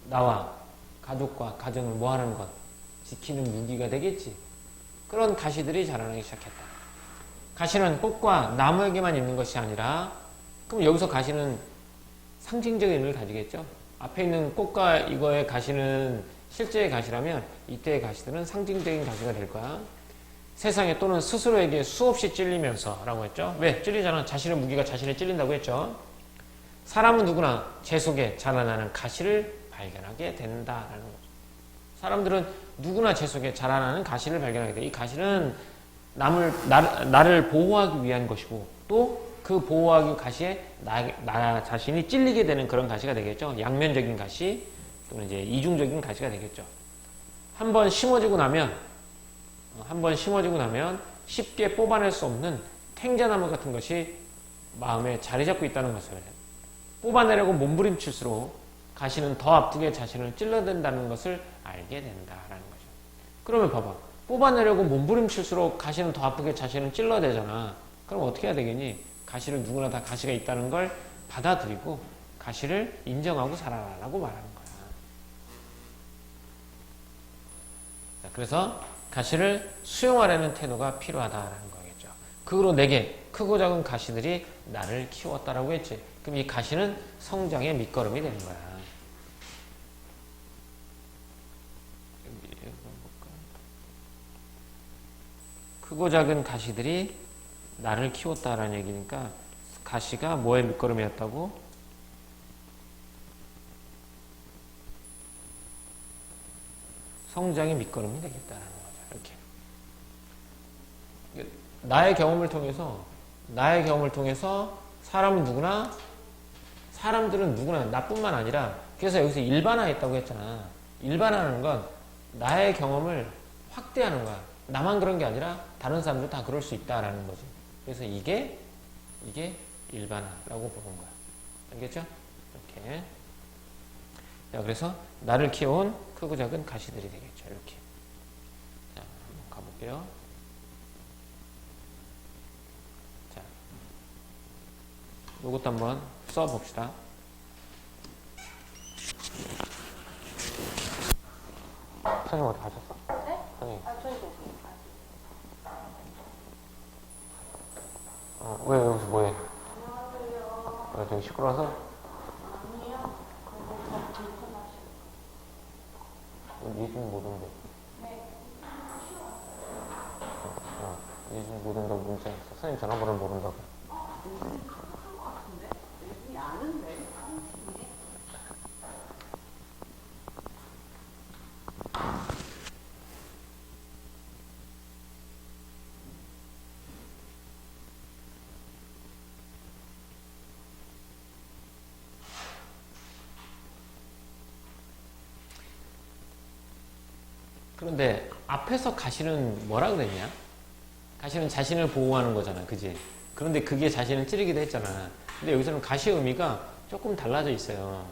나와 가족과 가정을 뭐 하는 것? 지키는 무기가 되겠지. 그런 가시들이 자라나기 시작했다. 가시는 꽃과 나무에게만 있는 것이 아니라, 그럼 여기서 가시는 상징적인 의미를 가지겠죠. 앞에 있는 꽃과 이거의 가시는 실제의 가시라면 이때의 가시들은 상징적인 가시가 될 거야. 세상에 또는 스스로에게 수없이 찔리면서 라고 했죠. 왜? 찔리잖아. 자신의 무기가 자신에 찔린다고 했죠. 사람은 누구나 제 속에 자라나는 가시를 발견하게 된다라는 거죠. 사람들은 누구나 제 속에 자라나는 가시를 발견하게 돼. 이 가시는 나를 보호하기 위한 것이고, 또 그 보호하기 가시에 나 자신이 찔리게 되는 그런 가시가 되겠죠. 양면적인 가시 또는 이제 이중적인 가시가 되겠죠. 한 번 심어지고 나면 쉽게 뽑아낼 수 없는 탱자나무 같은 것이 마음에 자리 잡고 있다는 것을, 뽑아내려고 몸부림칠수록 가시는 더 아프게 자신을 찔러댄다는 것을 알게 된다라는 거죠. 그러면 봐봐. 뽑아내려고 몸부림칠수록 가시는 더 아프게 자신을 찔러대잖아. 그럼 어떻게 해야 되겠니? 가시를 누구나 다 가시가 있다는 걸 받아들이고 가시를 인정하고 살아라라고 말하는 거야. 자, 그래서 가시를 수용하려는 태도가 필요하다라는 거겠죠. 그 후로 내게 크고 작은 가시들이 나를 키웠다라고 했지. 그럼 이 가시는 성장의 밑거름이 되는 거야. 크고 작은 가시들이 나를 키웠다라는 얘기니까 가시가 뭐의 밑거름이었다고? 성장의 밑거름이 되겠다라는 거죠. 이렇게 나의 경험을 통해서 사람들은 누구나 나뿐만 아니라, 그래서 여기서 일반화했다고 했잖아. 일반화하는 건 나의 경험을 확대하는 거야. 나만 그런 게 아니라 다른 사람도 다 그럴 수 있다라는 거지. 그래서 이게 일반화라고 보는 거야. 알겠죠? 이렇게. 자, 그래서 나를 키워온 크고 작은 가시들이 되겠죠. 이렇게. 자, 한번 가볼게요. 자, 이것도 한번 써봅시다. 선생님 어디 가셨어? 네? 선생님. 저희도 없어요. 왜 여기서 뭐해? 안녕하세요. 왜 되게 시끄러워서? 아니요. 그래서 저 불편하시고. 예준이 못 온대. 네. 예준이 못 온다고 문자 했어. 선생님 전화번호를 모른다고. 한것 같은데? 예준이 아는데? 그런데 앞에서 가시는 뭐라 그랬냐? 가시는 자신을 보호하는 거잖아. 그지? 그런데 그게 자신을 찌르기도 했잖아. 근데 여기서는 가시의 의미가 조금 달라져 있어요.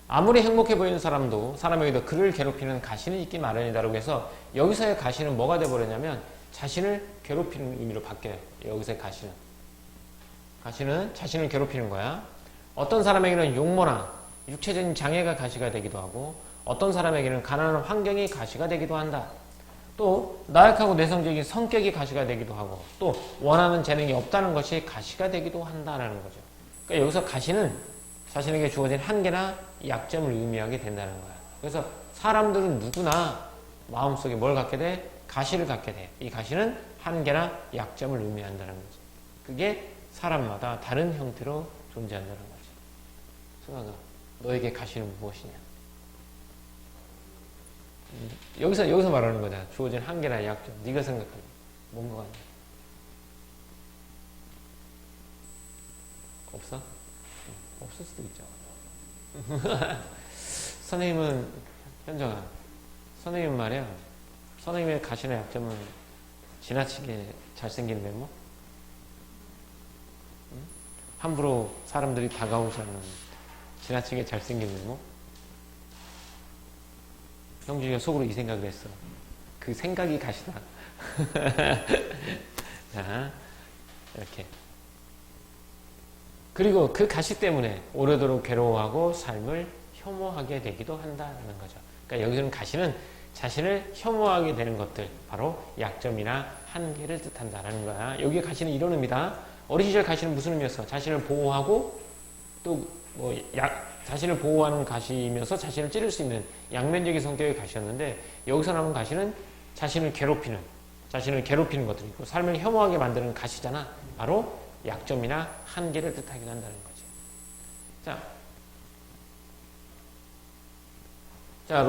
아무리 행복해 보이는 사람도 사람에게도 그를 괴롭히는 가시는 있기 마련이다라고 해서 여기서의 가시는 뭐가 돼버렸냐면 자신을 괴롭히는 의미로 바뀌어요. 여기서의 가시는 자신을 괴롭히는 거야. 어떤 사람에게는 용모나 육체적인 장애가 가시가 되기도 하고, 어떤 사람에게는 가난한 환경이 가시가 되기도 한다. 또 나약하고 내성적인 성격이 가시가 되기도 하고, 또 원하는 재능이 없다는 것이 가시가 되기도 한다는 거죠. 그러니까 여기서 가시는 자신에게 주어진 한계나 약점을 의미하게 된다는 거야. 그래서 사람들은 누구나 마음속에 뭘 갖게 돼? 가시를 갖게 돼. 이 가시는 한계나 약점을 의미한다는 거지. 그게 사람마다 다른 형태로 존재한다는 거지. 승아가 너에게 가시는 무엇이냐? 여기서 말하는 거잖아. 주어진 한계나 약점. 네가 생각하는 뭔가 같냐? 없어? 없을 수도 있죠. 선생님은 현정아, 선생님 말이야. 선생님의 가시나 약점은 지나치게 잘생긴 외모? 함부로 사람들이 다가오지 않는 지나치게 잘생긴 외모? 형준이가 속으로 이 생각을 했어. 그 생각이 가시다. 자, 이렇게. 그리고 그 가시 때문에 오래도록 괴로워하고 삶을 혐오하게 되기도 한다는 거죠. 그러니까 여기서는 가시는 자신을 혐오하게 되는 것들, 바로 약점이나 한계를 뜻한다라는 거야. 여기에 가시는 이런 의미다. 어린 시절 가시는 무슨 의미였어? 자신을 보호하고 또 자신을 보호하는 가시이면서 자신을 찌를 수 있는 양면적인 성격의 가시였는데, 여기서 나온 가시는 자신을 괴롭히는 것들이고 삶을 혐오하게 만드는 가시잖아. 바로 약점이나 한계를 뜻하기도 한다는 거지. 자,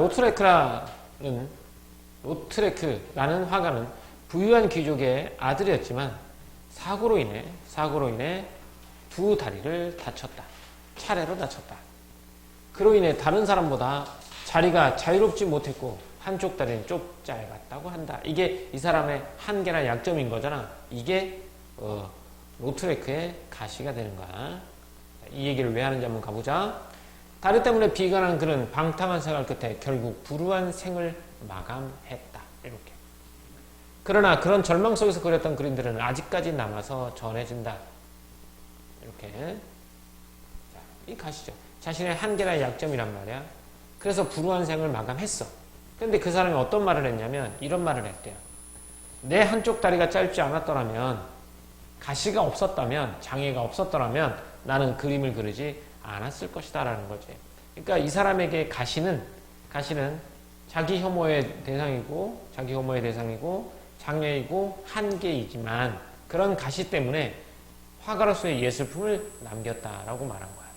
로트레크라는 화가는 부유한 귀족의 아들이었지만 사고로 인해 두 다리를 다쳤다. 차례로 다쳤다. 그로 인해 다른 사람보다 자리가 자유롭지 못했고 한쪽 다리는 쪽 짧았다고 한다. 이게 이 사람의 한계나 약점인 거잖아. 이게 로트레크의 가시가 되는 거야. 이 얘기를 왜 하는지 한번 가보자. 다리 때문에 비관한 그는 방탕한 생활 끝에 결국 불우한 생을 마감했다. 이렇게. 그러나 그런 절망 속에서 그렸던 그림들은 아직까지 남아서 전해진다. 이렇게. 자, 이 가시죠. 자신의 한계나 약점이란 말이야. 그래서 불우한 생을 마감했어. 근데 그 사람이 어떤 말을 했냐면 이런 말을 했대요. 내 한쪽 다리가 짧지 않았더라면, 가시가 없었다면, 장애가 없었더라면 나는 그림을 그리지 않았을 것이다 라는 거지. 그러니까 이 사람에게 가시는 자기 혐오의 대상이고 장애이고 한계이지만 그런 가시 때문에 화가로서의 예술품을 남겼다라고 말한 거야.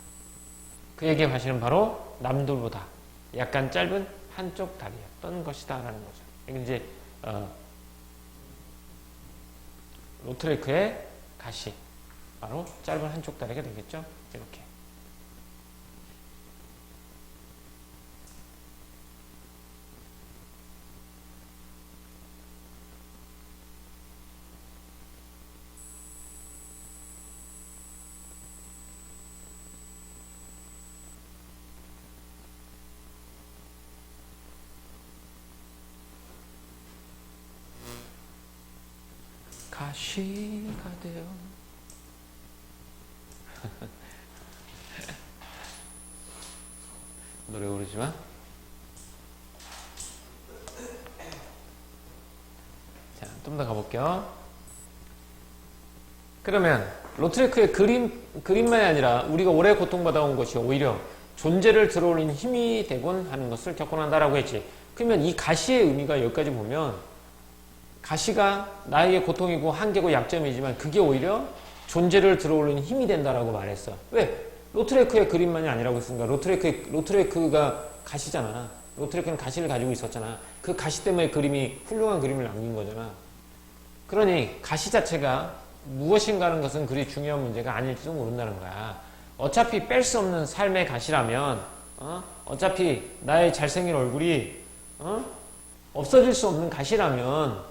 그에게 가시는 바로 남들보다 약간 짧은 한쪽 다리였던 것이다 라는 거죠. 이게 이제 로트레크의 가시, 바로 짧은 한쪽 다리가 되겠죠. 이렇게. 가시가 되어 노래 부르지 마. 자, 좀 더 가볼게요. 그러면 로트레크의 그림만이 아니라 우리가 오래 고통받아온 것이 오히려 존재를 들어올리는 힘이 되곤 하는 것을 겪곤 한다라고 했지. 그러면 이 가시의 의미가 여기까지 보면, 가시가 나에게 고통이고 한계고 약점이지만 그게 오히려 존재를 들어올리는 힘이 된다라고 말했어. 왜? 로트레크의 그림만이 아니라고 했으니까. 로트레크가 가시잖아. 로트레크는 가시를 가지고 있었잖아. 그 가시 때문에 훌륭한 그림을 남긴 거잖아. 그러니 가시 자체가 무엇인가 하는 것은 그리 중요한 문제가 아닐지도 모른다는 거야. 어차피 뺄 수 없는 삶의 가시라면, 어차피 나의 잘생긴 얼굴이 없어질 수 없는 가시라면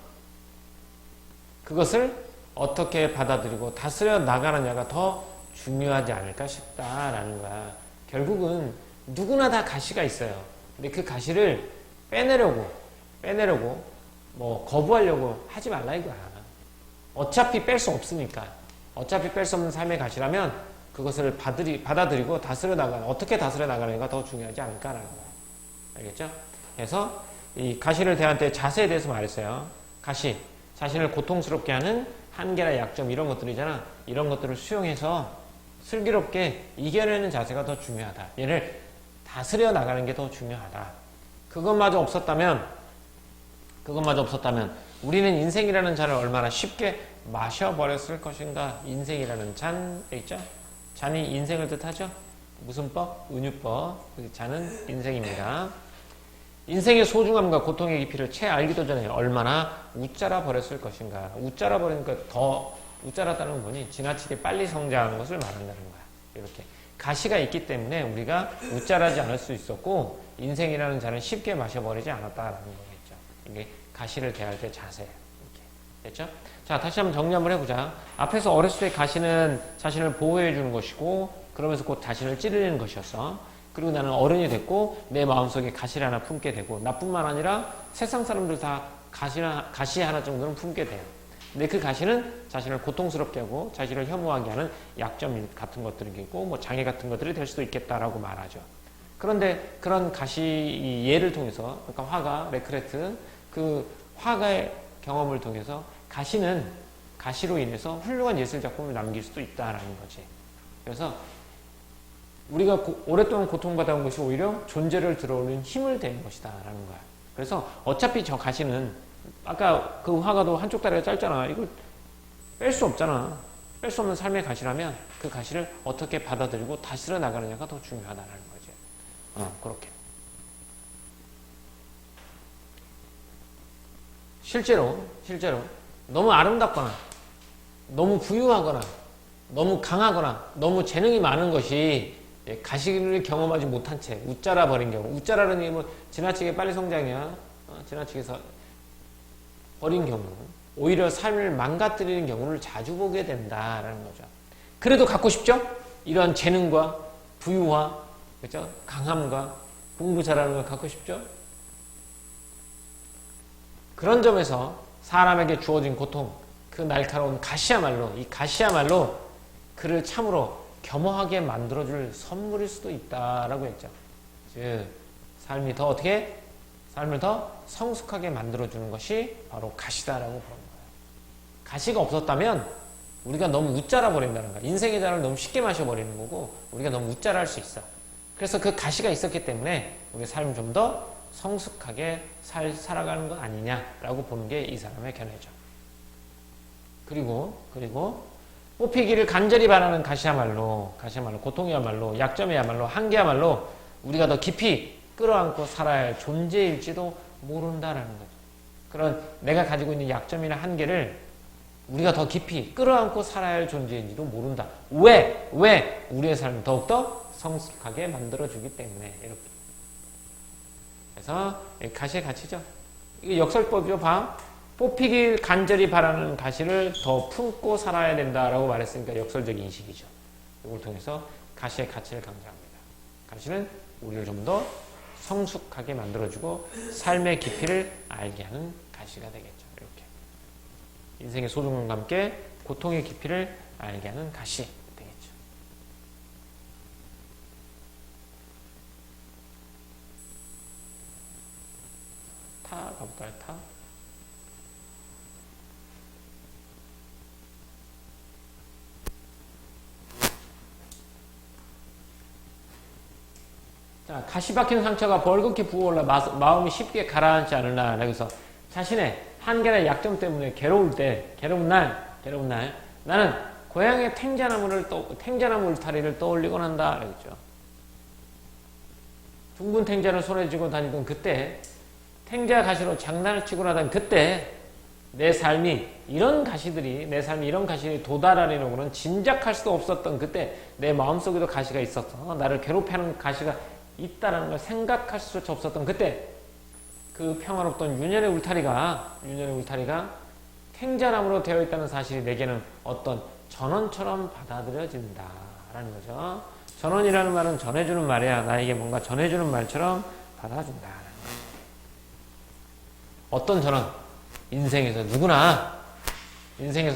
그것을 어떻게 받아들이고 다스려 나가느냐가 더 중요하지 않을까 싶다라는 거야. 결국은 누구나 다 가시가 있어요. 근데 그 가시를 빼내려고 거부하려고 하지 말라 이거야. 어차피 뺄 수 없으니까. 어차피 뺄 수 없는 삶의 가시라면 그것을 받아들이고 어떻게 다스려 나가느냐가 더 중요하지 않을까라는 거야. 알겠죠? 그래서 이 가시를 대할 때 자세에 대해서 말했어요. 가시, 자신을 고통스럽게 하는 한계나 약점 이런 것들이잖아. 이런 것들을 수용해서 슬기롭게 이겨내는 자세가 더 중요하다. 얘를 다스려 나가는 게 더 중요하다. 그것마저 없었다면 우리는 인생이라는 잔을 얼마나 쉽게 마셔버렸을 것인가. 인생이라는 잔 있죠? 잔이 인생을 뜻하죠? 무슨 법? 은유법. 그 잔은 인생입니다. 인생의 소중함과 고통의 깊이를 채 알기도 전에 얼마나 웃자라 버렸을 것인가. 웃자라 버리니까 더 웃자랐다는 건 뭐니? 지나치게 빨리 성장하는 것을 말한다는 거야. 이렇게 가시가 있기 때문에 우리가 웃자라지 않을 수 있었고 인생이라는 잔을 쉽게 마셔버리지 않았다라는 거겠죠. 이게 가시를 대할 때 자세. 이렇게. 됐죠? 자, 다시 한번 정리 한번 해보자. 앞에서 어렸을 때 가시는 자신을 보호해 주는 것이고, 그러면서 곧 자신을 찌르는 것이었어. 그리고 나는 어른이 됐고, 내 마음속에 가시를 하나 품게 되고, 나뿐만 아니라 세상 사람들 다 가시 하나 정도는 품게 돼요. 근데 그 가시는 자신을 고통스럽게 하고, 자신을 혐오하게 하는 약점 같은 것들이고, 뭐 장애 같은 것들이 될 수도 있겠다라고 말하죠. 그런데 그런 가시 예를 통해서, 그러니까 화가, 레크레트, 그 화가의 경험을 통해서 가시는 가시로 인해서 훌륭한 예술 작품을 남길 수도 있다라는 거지. 그래서 우리가 오랫동안 고통받아온 것이 오히려 존재를 들어오는 힘을 댄 것이다라는 거야. 그래서 어차피 저 가시는 아까 그 화가도 한쪽 다리가 짧잖아. 이걸 뺄 수 없잖아. 뺄 수 없는 삶의 가시라면 그 가시를 어떻게 받아들이고 다스려 나가느냐가 더 중요하다라는 거지. 그렇게. 실제로 너무 아름답거나 너무 부유하거나 너무 강하거나 너무 재능이 많은 것이 가시를 경험하지 못한 채 웃자라 버린 경우, 웃자라는 게 뭐 지나치게 빨리 성장이야, 지나치게 버린 경우, 오히려 삶을 망가뜨리는 경우를 자주 보게 된다라는 거죠. 그래도 갖고 싶죠? 이런 재능과 부유와, 그렇죠? 강함과 공부 잘하는 걸 갖고 싶죠? 그런 점에서 사람에게 주어진 고통, 그 날카로운 가시야말로, 이 가시야말로 그를 참으로 겸허하게 만들어줄 선물일 수도 있다라고 했죠. 즉, 삶을 더 성숙하게 만들어주는 것이 바로 가시다라고 보는 거예요. 가시가 없었다면 우리가 너무 웃자라 버린다는 거야. 인생의 잔을 너무 쉽게 마셔버리는 거고, 우리가 너무 웃자라 할 수 있어. 그래서 그 가시가 있었기 때문에 우리의 삶을 좀 더 성숙하게 살아가는 것 아니냐라고 보는 게 이 사람의 견해죠. 그리고 뽑히기를 간절히 바라는 가시야말로 고통이야말로 약점이야말로 한계야말로 우리가 더 깊이 끌어안고 살아야 할 존재일지도 모른다라는 거죠. 그런 내가 가지고 있는 약점이나 한계를 우리가 더 깊이 끌어안고 살아야 할 존재인지도 모른다. 왜? 우리의 삶을 더욱더 성숙하게 만들어주기 때문에. 이렇게. 그래서 가시의 가치죠. 이게 역설법이죠. 뽑히길 간절히 바라는 가시를 더 품고 살아야 된다라고 말했으니까 역설적인 인식이죠. 이걸 통해서 가시의 가치를 강조합니다. 가시는 우리를 좀 더 성숙하게 만들어주고 삶의 깊이를 알게 하는 가시가 되겠죠. 이렇게 인생의 소중함과 함께 고통의 깊이를 알게 하는 가시 되겠죠. 타 가볼까요? 타. 자, 가시 박힌 상처가 벌겋게 부어올라 마음이 쉽게 가라앉지 않으나. 그래서 자신의 한계나 약점 때문에 괴로운 날 나는 고향의 탱자나무 울타리를 떠올리곤 한다. 그랬죠. 둥근 탱자를 손에 쥐고 다니던 그때, 탱자 가시로 장난을 치고 나던 그때, 내 삶이 이런 가시들이 도달하려고는 짐작할 수도 없었던 그때, 내 마음속에도 가시가 있었어. 나를 괴롭히는 가시가 있다라는 걸 생각할 수조차 없었던 그때, 그 평화롭던 윤현의 울타리가 탱자나무로 되어 있다는 사실이 내게는 어떤 전원처럼 받아들여진다라는 거죠. 전원이라는 말은 전해주는 말이야. 나에게 뭔가 전해주는 말처럼 받아준다. 어떤 전원? 인생에서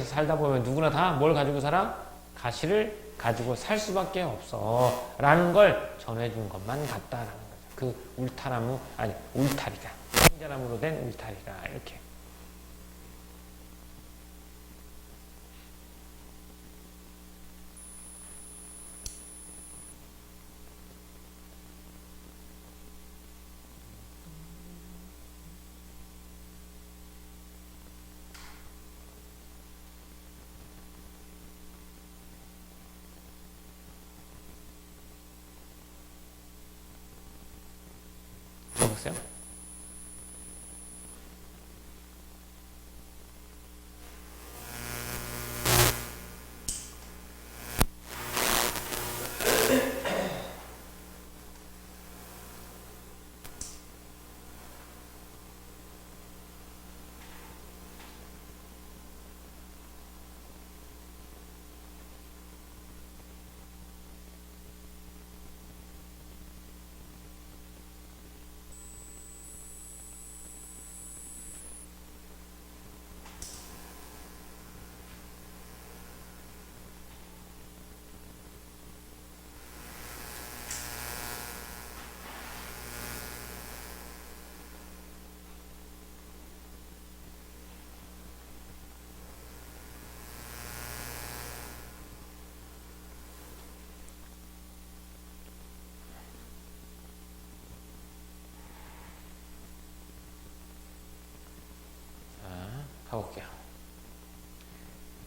살다 보면 누구나 다 뭘 가지고 살아? 가시를 가지고 살 수밖에 없어 라는 걸 전해준 것만 같다라는 거죠. 그 울타리가 탱자나무로 된 울타리가 이렇게. 들어보세요.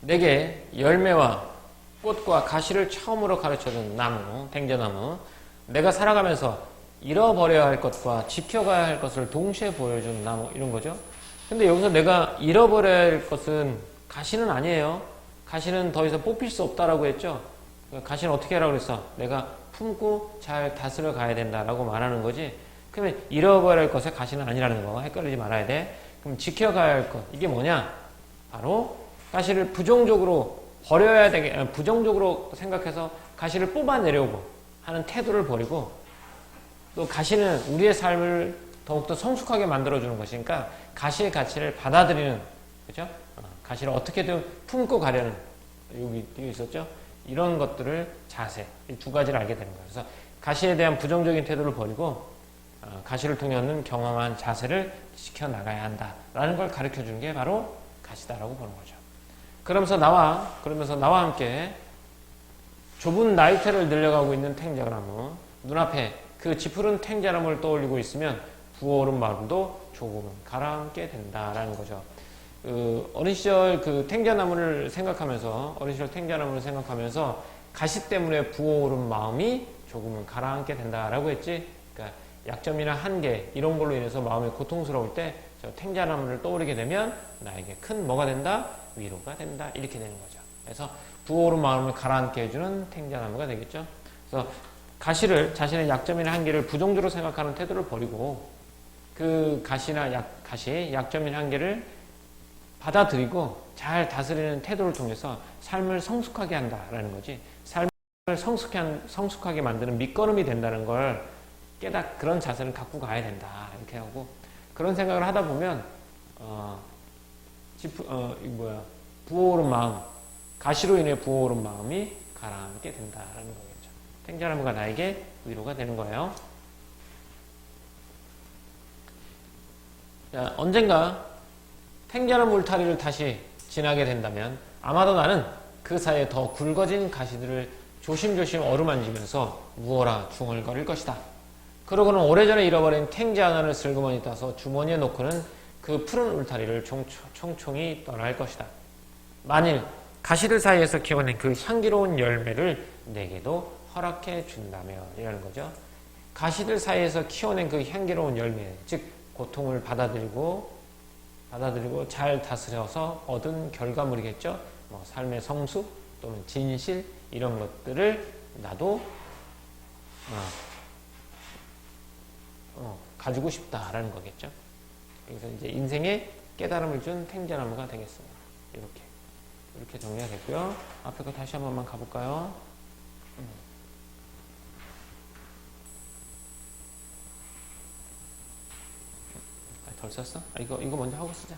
내게 열매와 꽃과 가시를 처음으로 가르쳐준 나무, 탱자나무. 내가 살아가면서 잃어버려야 할 것과 지켜가야 할 것을 동시에 보여준 나무, 이런 거죠. 근데 여기서 내가 잃어버려야 할 것은 가시는 아니에요. 가시는 더 이상 뽑힐 수 없다라고 했죠. 가시는 어떻게 하라고 그랬어? 내가 품고 잘 다스려 가야 된다라고 말하는 거지. 그러면 잃어버려야 할 것에 가시는 아니라는 거 헷갈리지 말아야 돼. 그럼 지켜가야 할 것, 이게 뭐냐? 바로 가시를 부정적으로 버려야 되게, 부정적으로 생각해서 가시를 뽑아내려고 하는 태도를 버리고, 또 가시는 우리의 삶을 더욱더 성숙하게 만들어주는 것이니까 가시의 가치를 받아들이는, 그죠? 가시를 어떻게든 품고 가려는, 여기 뒤에 있었죠? 이런 것들을 자세, 이 두 가지를 알게 되는 거예요. 그래서 가시에 대한 부정적인 태도를 버리고 가시를 통해 얻는 경험한 자세를 지켜나가야 한다라는 걸 가르쳐 주는 게 바로 가시다라고 보는 거죠. 그러면서 나와 함께 좁은 나이테를 늘려가고 있는 탱자나무, 눈앞에 그 짙푸른 탱자나무를 떠올리고 있으면 부어오른 마음도 조금은 가라앉게 된다라는 거죠. 어린 시절 그 탱자나무를 생각하면서, 가시 때문에 부어오른 마음이 조금은 가라앉게 된다라고 했지. 그러니까 약점이나 한계 이런 걸로 인해서 마음이 고통스러울 때 저 탱자나무를 떠오르게 되면 나에게 큰 뭐가 된다? 위로가 된다. 이렇게 되는 거죠. 그래서 부어오른 마음을 가라앉게 해주는 탱자나무가 되겠죠. 그래서 가시를, 자신의 약점이나 한계를 부정적으로 생각하는 태도를 버리고 그 가시, 약점이나 한계를 받아들이고 잘 다스리는 태도를 통해서 삶을 성숙하게 한다라는 거지. 삶을 성숙하게 만드는 밑거름이 된다는 걸 그런 자세를 갖고 가야 된다. 이렇게 하고, 그런 생각을 하다 보면, 부어오른 마음, 가시로 인해 부어오른 마음이 가라앉게 된다라는 거겠죠. 탱자나무가 나에게 위로가 되는 거예요. 자, 언젠가 탱자나무 울타리를 다시 지나게 된다면 아마도 나는 그 사이에 더 굵어진 가시들을 조심조심 어루만지면서 무어라 중얼거릴 것이다. 그러고는 오래전에 잃어버린 탱자 하나를 슬그머니 따서 주머니에 놓고는 그 푸른 울타리를 총총히 떠날 것이다. 만일 가시들 사이에서 키워낸 그 향기로운 열매를 내게도 허락해 준다며, 이라는 거죠. 가시들 사이에서 키워낸 그 향기로운 열매, 즉 고통을 받아들이고 잘 다스려서 얻은 결과물이겠죠. 뭐 삶의 성수 또는 진실, 이런 것들을 나도 가지고 싶다라는 거겠죠. 그래서 이제 인생에 깨달음을 준 탱자나무가 되겠습니다. 이렇게 정리가 됐고요. 앞에 거 다시 한 번만 가볼까요? 덜 썼어? 이거 먼저 하고 쓰자.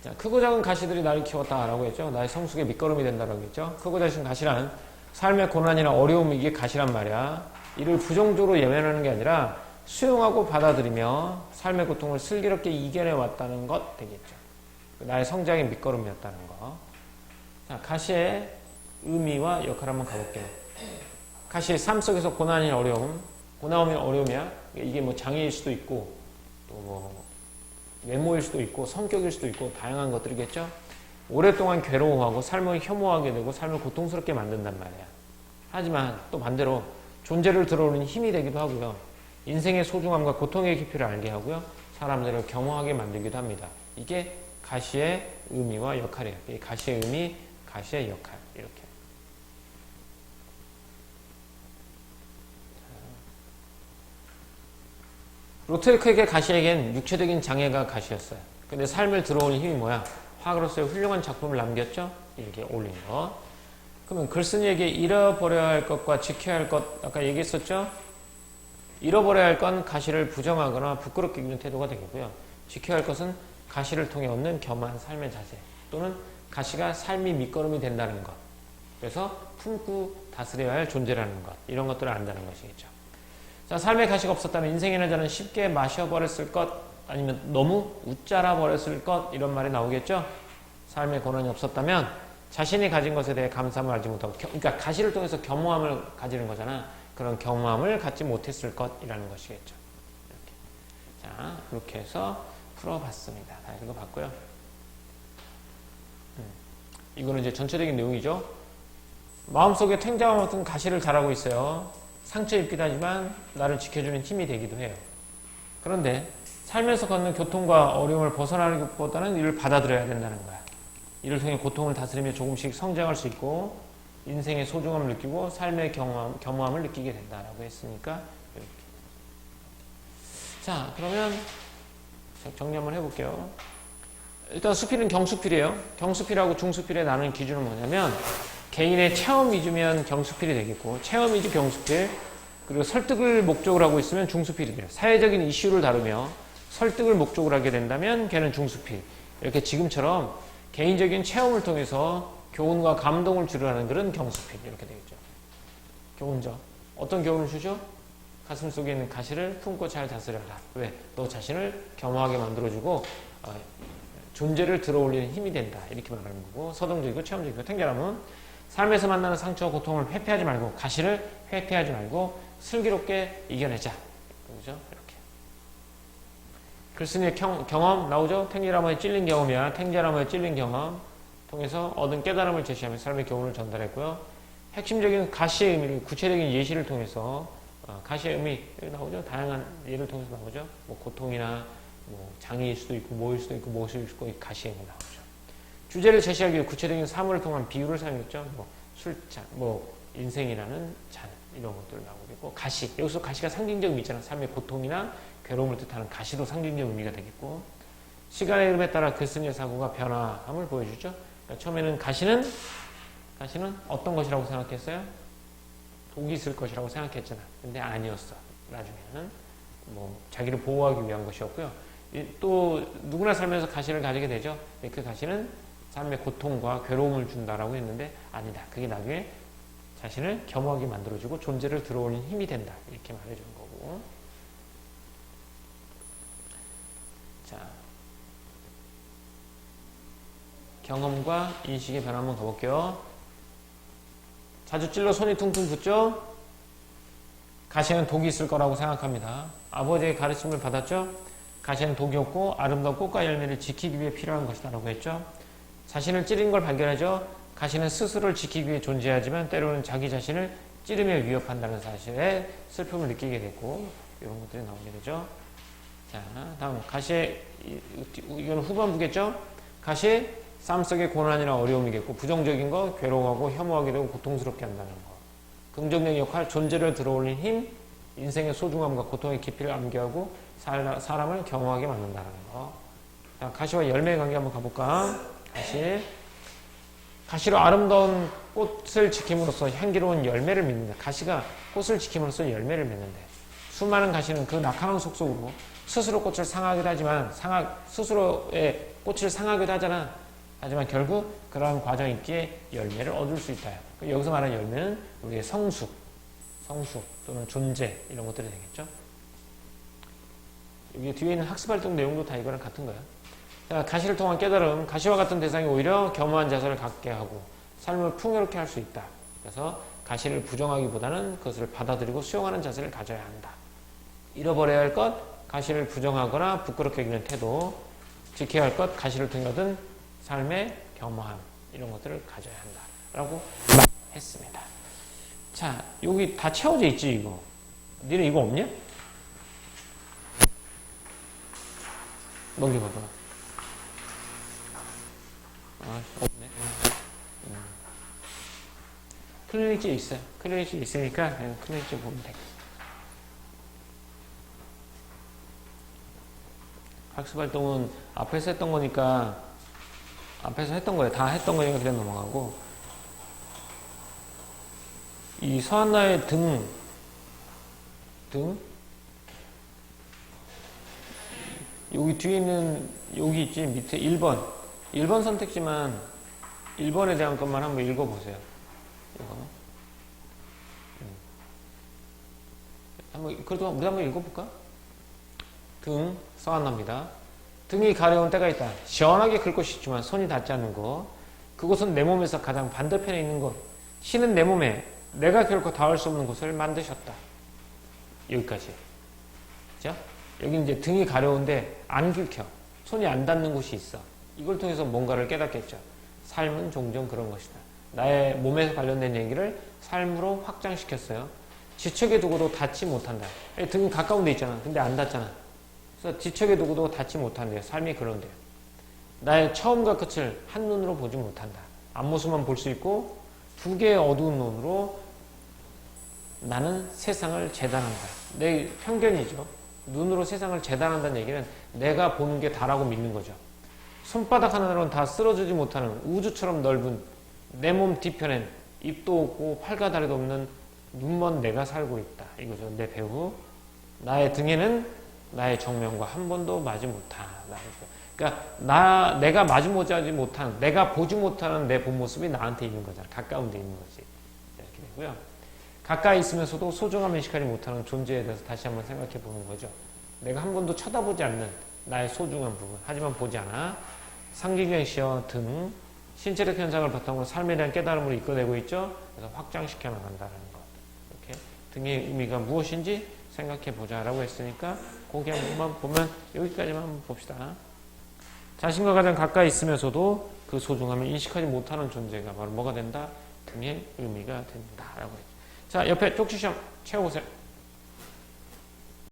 자, 크고 작은 가시들이 나를 키웠다라고 했죠. 나의 성숙의 밑거름이 된다라고 했죠. 크고 작은 가시란 삶의 고난이나 어려움이 이게 가시란 말이야. 이를 부정적으로 예면하는 게 아니라 수용하고 받아들이며 삶의 고통을 슬기롭게 이겨내 왔다는 것 되겠죠. 나의 성장의 밑거름이었다는 거. 자, 가시의 의미와 역할 한번 가볼게요. 가시, 삶 속에서 고난이 어려움이야. 이게 뭐 장애일 수도 있고, 또 뭐 외모일 수도 있고, 성격일 수도 있고, 다양한 것들이겠죠. 오랫동안 괴로워하고 삶을 혐오하게 되고 삶을 고통스럽게 만든단 말이야. 하지만 또 반대로 존재를 들어오는 힘이 되기도 하고요. 인생의 소중함과 고통의 깊이를 알게 하고요. 사람들을 겸허하게 만들기도 합니다. 이게 가시의 의미와 역할이에요. 가시의 의미, 가시의 역할, 이렇게. 로트리크에게 가시에겐 육체적인 장애가 가시였어요. 근데 삶을 들어오는 힘이 뭐야? 화가로서의 훌륭한 작품을 남겼죠? 이렇게 올린 거. 그러면 글쓴이에게 잃어버려야 할 것과 지켜야 할 것, 아까 얘기했었죠? 잃어버려야 할 건 가시를 부정하거나 부끄럽게 여기는 태도가 되겠고요. 지켜야 할 것은 가시를 통해 얻는 겸한 삶의 자세, 또는 가시가 삶이 밑거름이 된다는 것. 그래서 품고 다스려야 할 존재라는 것. 이런 것들을 안다는 것이겠죠. 자, 삶의 가시가 없었다면 인생이라는 잔은 쉽게 마셔버렸을 것, 아니면 너무 웃자라 버렸을 것, 이런 말이 나오겠죠. 삶의 고난이 없었다면 자신이 가진 것에 대해 감사함을 알지 못하고, 그러니까 가시를 통해서 겸허함을 가지는 거잖아. 그런 겸허함을 갖지 못했을 것이라는 것이겠죠. 이렇게. 자, 그렇게 해서 풀어봤습니다. 다 읽어봤고요. 이거는 이제 전체적인 내용이죠. 마음속에 탱자와 같은 가시를 잘하고 있어요. 상처 입기도 하지만 나를 지켜주는 힘이 되기도 해요. 그런데 살면서 겪는 고통과 어려움을 벗어나는 것보다는 이를 받아들여야 된다는 거야. 이를 통해 고통을 다스리며 조금씩 성장할 수 있고 인생의 소중함을 느끼고 삶의 겸허함을 느끼게 된다라고 했으니까 이렇게. 자, 그러면 정리 한번 해볼게요. 일단 수필은 경수필이에요. 경수필하고 중수필에 나누는 기준은 뭐냐면 개인의 체험 위주면 경수필이 되겠고 체험 위주 경수필, 그리고 설득을 목적으로 하고 있으면 중수필이 돼요. 사회적인 이슈를 다루며 설득을 목적으로 하게 된다면 걔는 중수필. 이렇게 지금처럼 개인적인 체험을 통해서 교훈과 감동을 주려는 글은 경수필. 이렇게 되겠죠. 교훈죠. 어떤 교훈을 주죠? 가슴 속에 있는 가시를 품고 잘 다스려라. 왜? 너 자신을 겸허하게 만들어주고 존재를 들어올리는 힘이 된다. 이렇게 말하는 거고, 서동적이고 체험적이고. 탱자람은 삶에서 만나는 상처와 고통을 회피하지 말고 가시를 회피하지 말고 슬기롭게 이겨내자. 그죠? 이렇게. 글쓴이의 경험 나오죠? 탱자람의 찔린 경험이야. 탱자람의 찔린 경험 통해서 얻은 깨달음을 제시하며 삶의 교훈을 전달했고요. 핵심적인 가시의 의미를 구체적인 예시를 통해서 가시의 의미 나오죠. 다양한 예를 통해서 나오죠. 뭐 고통이나 뭐 장애일 수도 있고 뭐일 수도 있고 무엇일 수도 있고 가시의 의미 나오죠. 주제를 제시하기 위해 구체적인 사물을 통한 비유를 사용했죠. 뭐 술잔, 뭐 인생이라는 잔 이런 것들 나오겠고, 가시, 여기서 가시가 상징적 의미 있잖아. 삶의 고통이나 괴로움을 뜻하는 가시도 상징적 의미가 되겠고, 시간의 흐름에 따라 글쓴이의 사고가 변화함을 보여주죠. 그러니까 처음에는 가시는 어떤 것이라고 생각했어요? 독이 있을 것이라고 생각했잖아. 근데 아니었어. 나중에는 뭐 자기를 보호하기 위한 것이었고요. 또 누구나 살면서 가시를 가지게 되죠. 근데 그 가시는 삶의 고통과 괴로움을 준다라고 했는데 아니다. 그게 나중에 자신을 겸허하게 만들어주고 존재를 들어올리는 힘이 된다. 이렇게 말해주는 거고. 자, 경험과 인식의 변화 한번 가볼게요. 자주 찔러 손이 퉁퉁 붓죠? 가시는 독이 있을 거라고 생각합니다. 아버지의 가르침을 받았죠? 가시는 독이 없고 아름다운 꽃과 열매를 지키기 위해 필요한 것이다 라고 했죠? 자신을 찌른 걸 발견하죠? 가시는 스스로를 지키기 위해 존재하지만 때로는 자기 자신을 찌르며 위협한다는 사실에 슬픔을 느끼게 됐고, 이런 것들이 나오게 되죠. 자, 다음 가시의, 이건 후반부겠죠? 가시의 삶 속의 고난이나 어려움이겠고, 부정적인 거 괴로워하고 혐오하게 되고 고통스럽게 한다는 거. 긍정적인 역할, 존재를 들어올린 힘, 인생의 소중함과 고통의 깊이를 암기하고 사람을 겸허하게 만든다는 거. 자, 가시와 열매의 관계 한번 가볼까? 가시로 아름다운 꽃을 지킴으로써 향기로운 열매를 맺는다. 가시가 꽃을 지킴으로써 열매를 맺는데, 수많은 가시는 그 낙하강 속으로 스스로 꽃을 상하기도 하지만 스스로의 꽃을 상하기도 하잖아. 하지만 결국 그러한 과정 있기에 열매를 얻을 수 있다. 여기서 말하는 열매는 우리의 성숙 또는 존재 이런 것들이 되겠죠. 여기 뒤에 있는 학습활동 내용도 다 이거랑 같은 거야. 자, 가시를 통한 깨달음, 가시와 같은 대상이 오히려 겸허한 자세를 갖게 하고 삶을 풍요롭게 할 수 있다. 그래서 가시를 부정하기보다는 그것을 받아들이고 수용하는 자세를 가져야 한다. 잃어버려야 할 것, 가시를 부정하거나 부끄럽게 여기는 태도, 지켜야 할 것, 가시를 통해 얻은 삶의 겸허함 이런 것들을 가져야 한다 라고 했습니다. 자, 여기 다 채워져 있지 이거. 니네 이거 없냐? 넘겨봐봐. 아, 없네. 클리닉지에 있어요. 클리닉지에 있으니까 그냥 클리닉지 보면 돼. 학습활동은 앞에서 했던 거니까 앞에서 했던 거예요. 다 했던 거니까 그냥 넘어가고, 이 서한나의 등 여기 뒤에 있는 여기 있지 밑에 1번 선택지만 1번에 대한 것만 한번 읽어보세요. 이거 한번 그래도 우리 한번 읽어볼까? 등 서한나입니다. 등이 가려운 때가 있다. 시원하게 긁고 싶지만 손이 닿지 않는 것. 그곳은 내 몸에서 가장 반대편에 있는 것. 신은 내 몸에 내가 결코 닿을 수 없는 곳을 만드셨다. 여기까지. 그죠? 여기 이제 등이 가려운데 안 긁혀. 손이 안 닿는 곳이 있어. 이걸 통해서 뭔가를 깨닫겠죠. 삶은 종종 그런 것이다. 나의 몸에서 관련된 얘기를 삶으로 확장시켰어요. 지척에 두고도 닿지 못한다. 등 가까운 데 있잖아. 근데 안 닿잖아. 그래서 지척에 두고도 닿지 못한대요. 삶이 그런데요. 나의 처음과 끝을 한눈으로 보지 못한다. 앞모습만 볼 수 있고 두 개의 어두운 눈으로 나는 세상을 재단한다. 내 편견이죠. 눈으로 세상을 재단한다는 얘기는 내가 보는 게 다라고 믿는 거죠. 손바닥 하나로는 다 쓸어주지 못하는 우주처럼 넓은 내 몸 뒤편엔 입도 없고 팔과 다리도 없는 눈먼 내가 살고 있다. 이거죠. 내 배우. 나의 등에는 나의 정면과 한 번도 마주 못하다. 그러니까 내가 마주보지 못한, 내가 보지 못하는 내 본 모습이 나한테 있는 거잖아. 가까운 데 있는 거지. 이렇게 되고요. 가까이 있으면서도 소중함 인식하지 못하는 존재에 대해서 다시 한번 생각해 보는 거죠. 내가 한 번도 쳐다보지 않는 나의 소중한 부분. 하지만 보지 않아. 상기경시와 등, 신체적 현상을 바탕으로 삶에 대한 깨달음을 이끌어내고 있죠. 그래서 확장시켜 나간다는 것. 이렇게 등의 의미가 무엇인지 생각해 보자라고 했으니까 거기 한번 보면 여기까지만 한번 봅시다. 자신과 가장 가까이 있으면서도 그 소중함을 인식하지 못하는 존재가 바로 뭐가 된다? 등의 의미가 된다라고 했죠. 자, 옆에 쪽지 시험 채워보세요.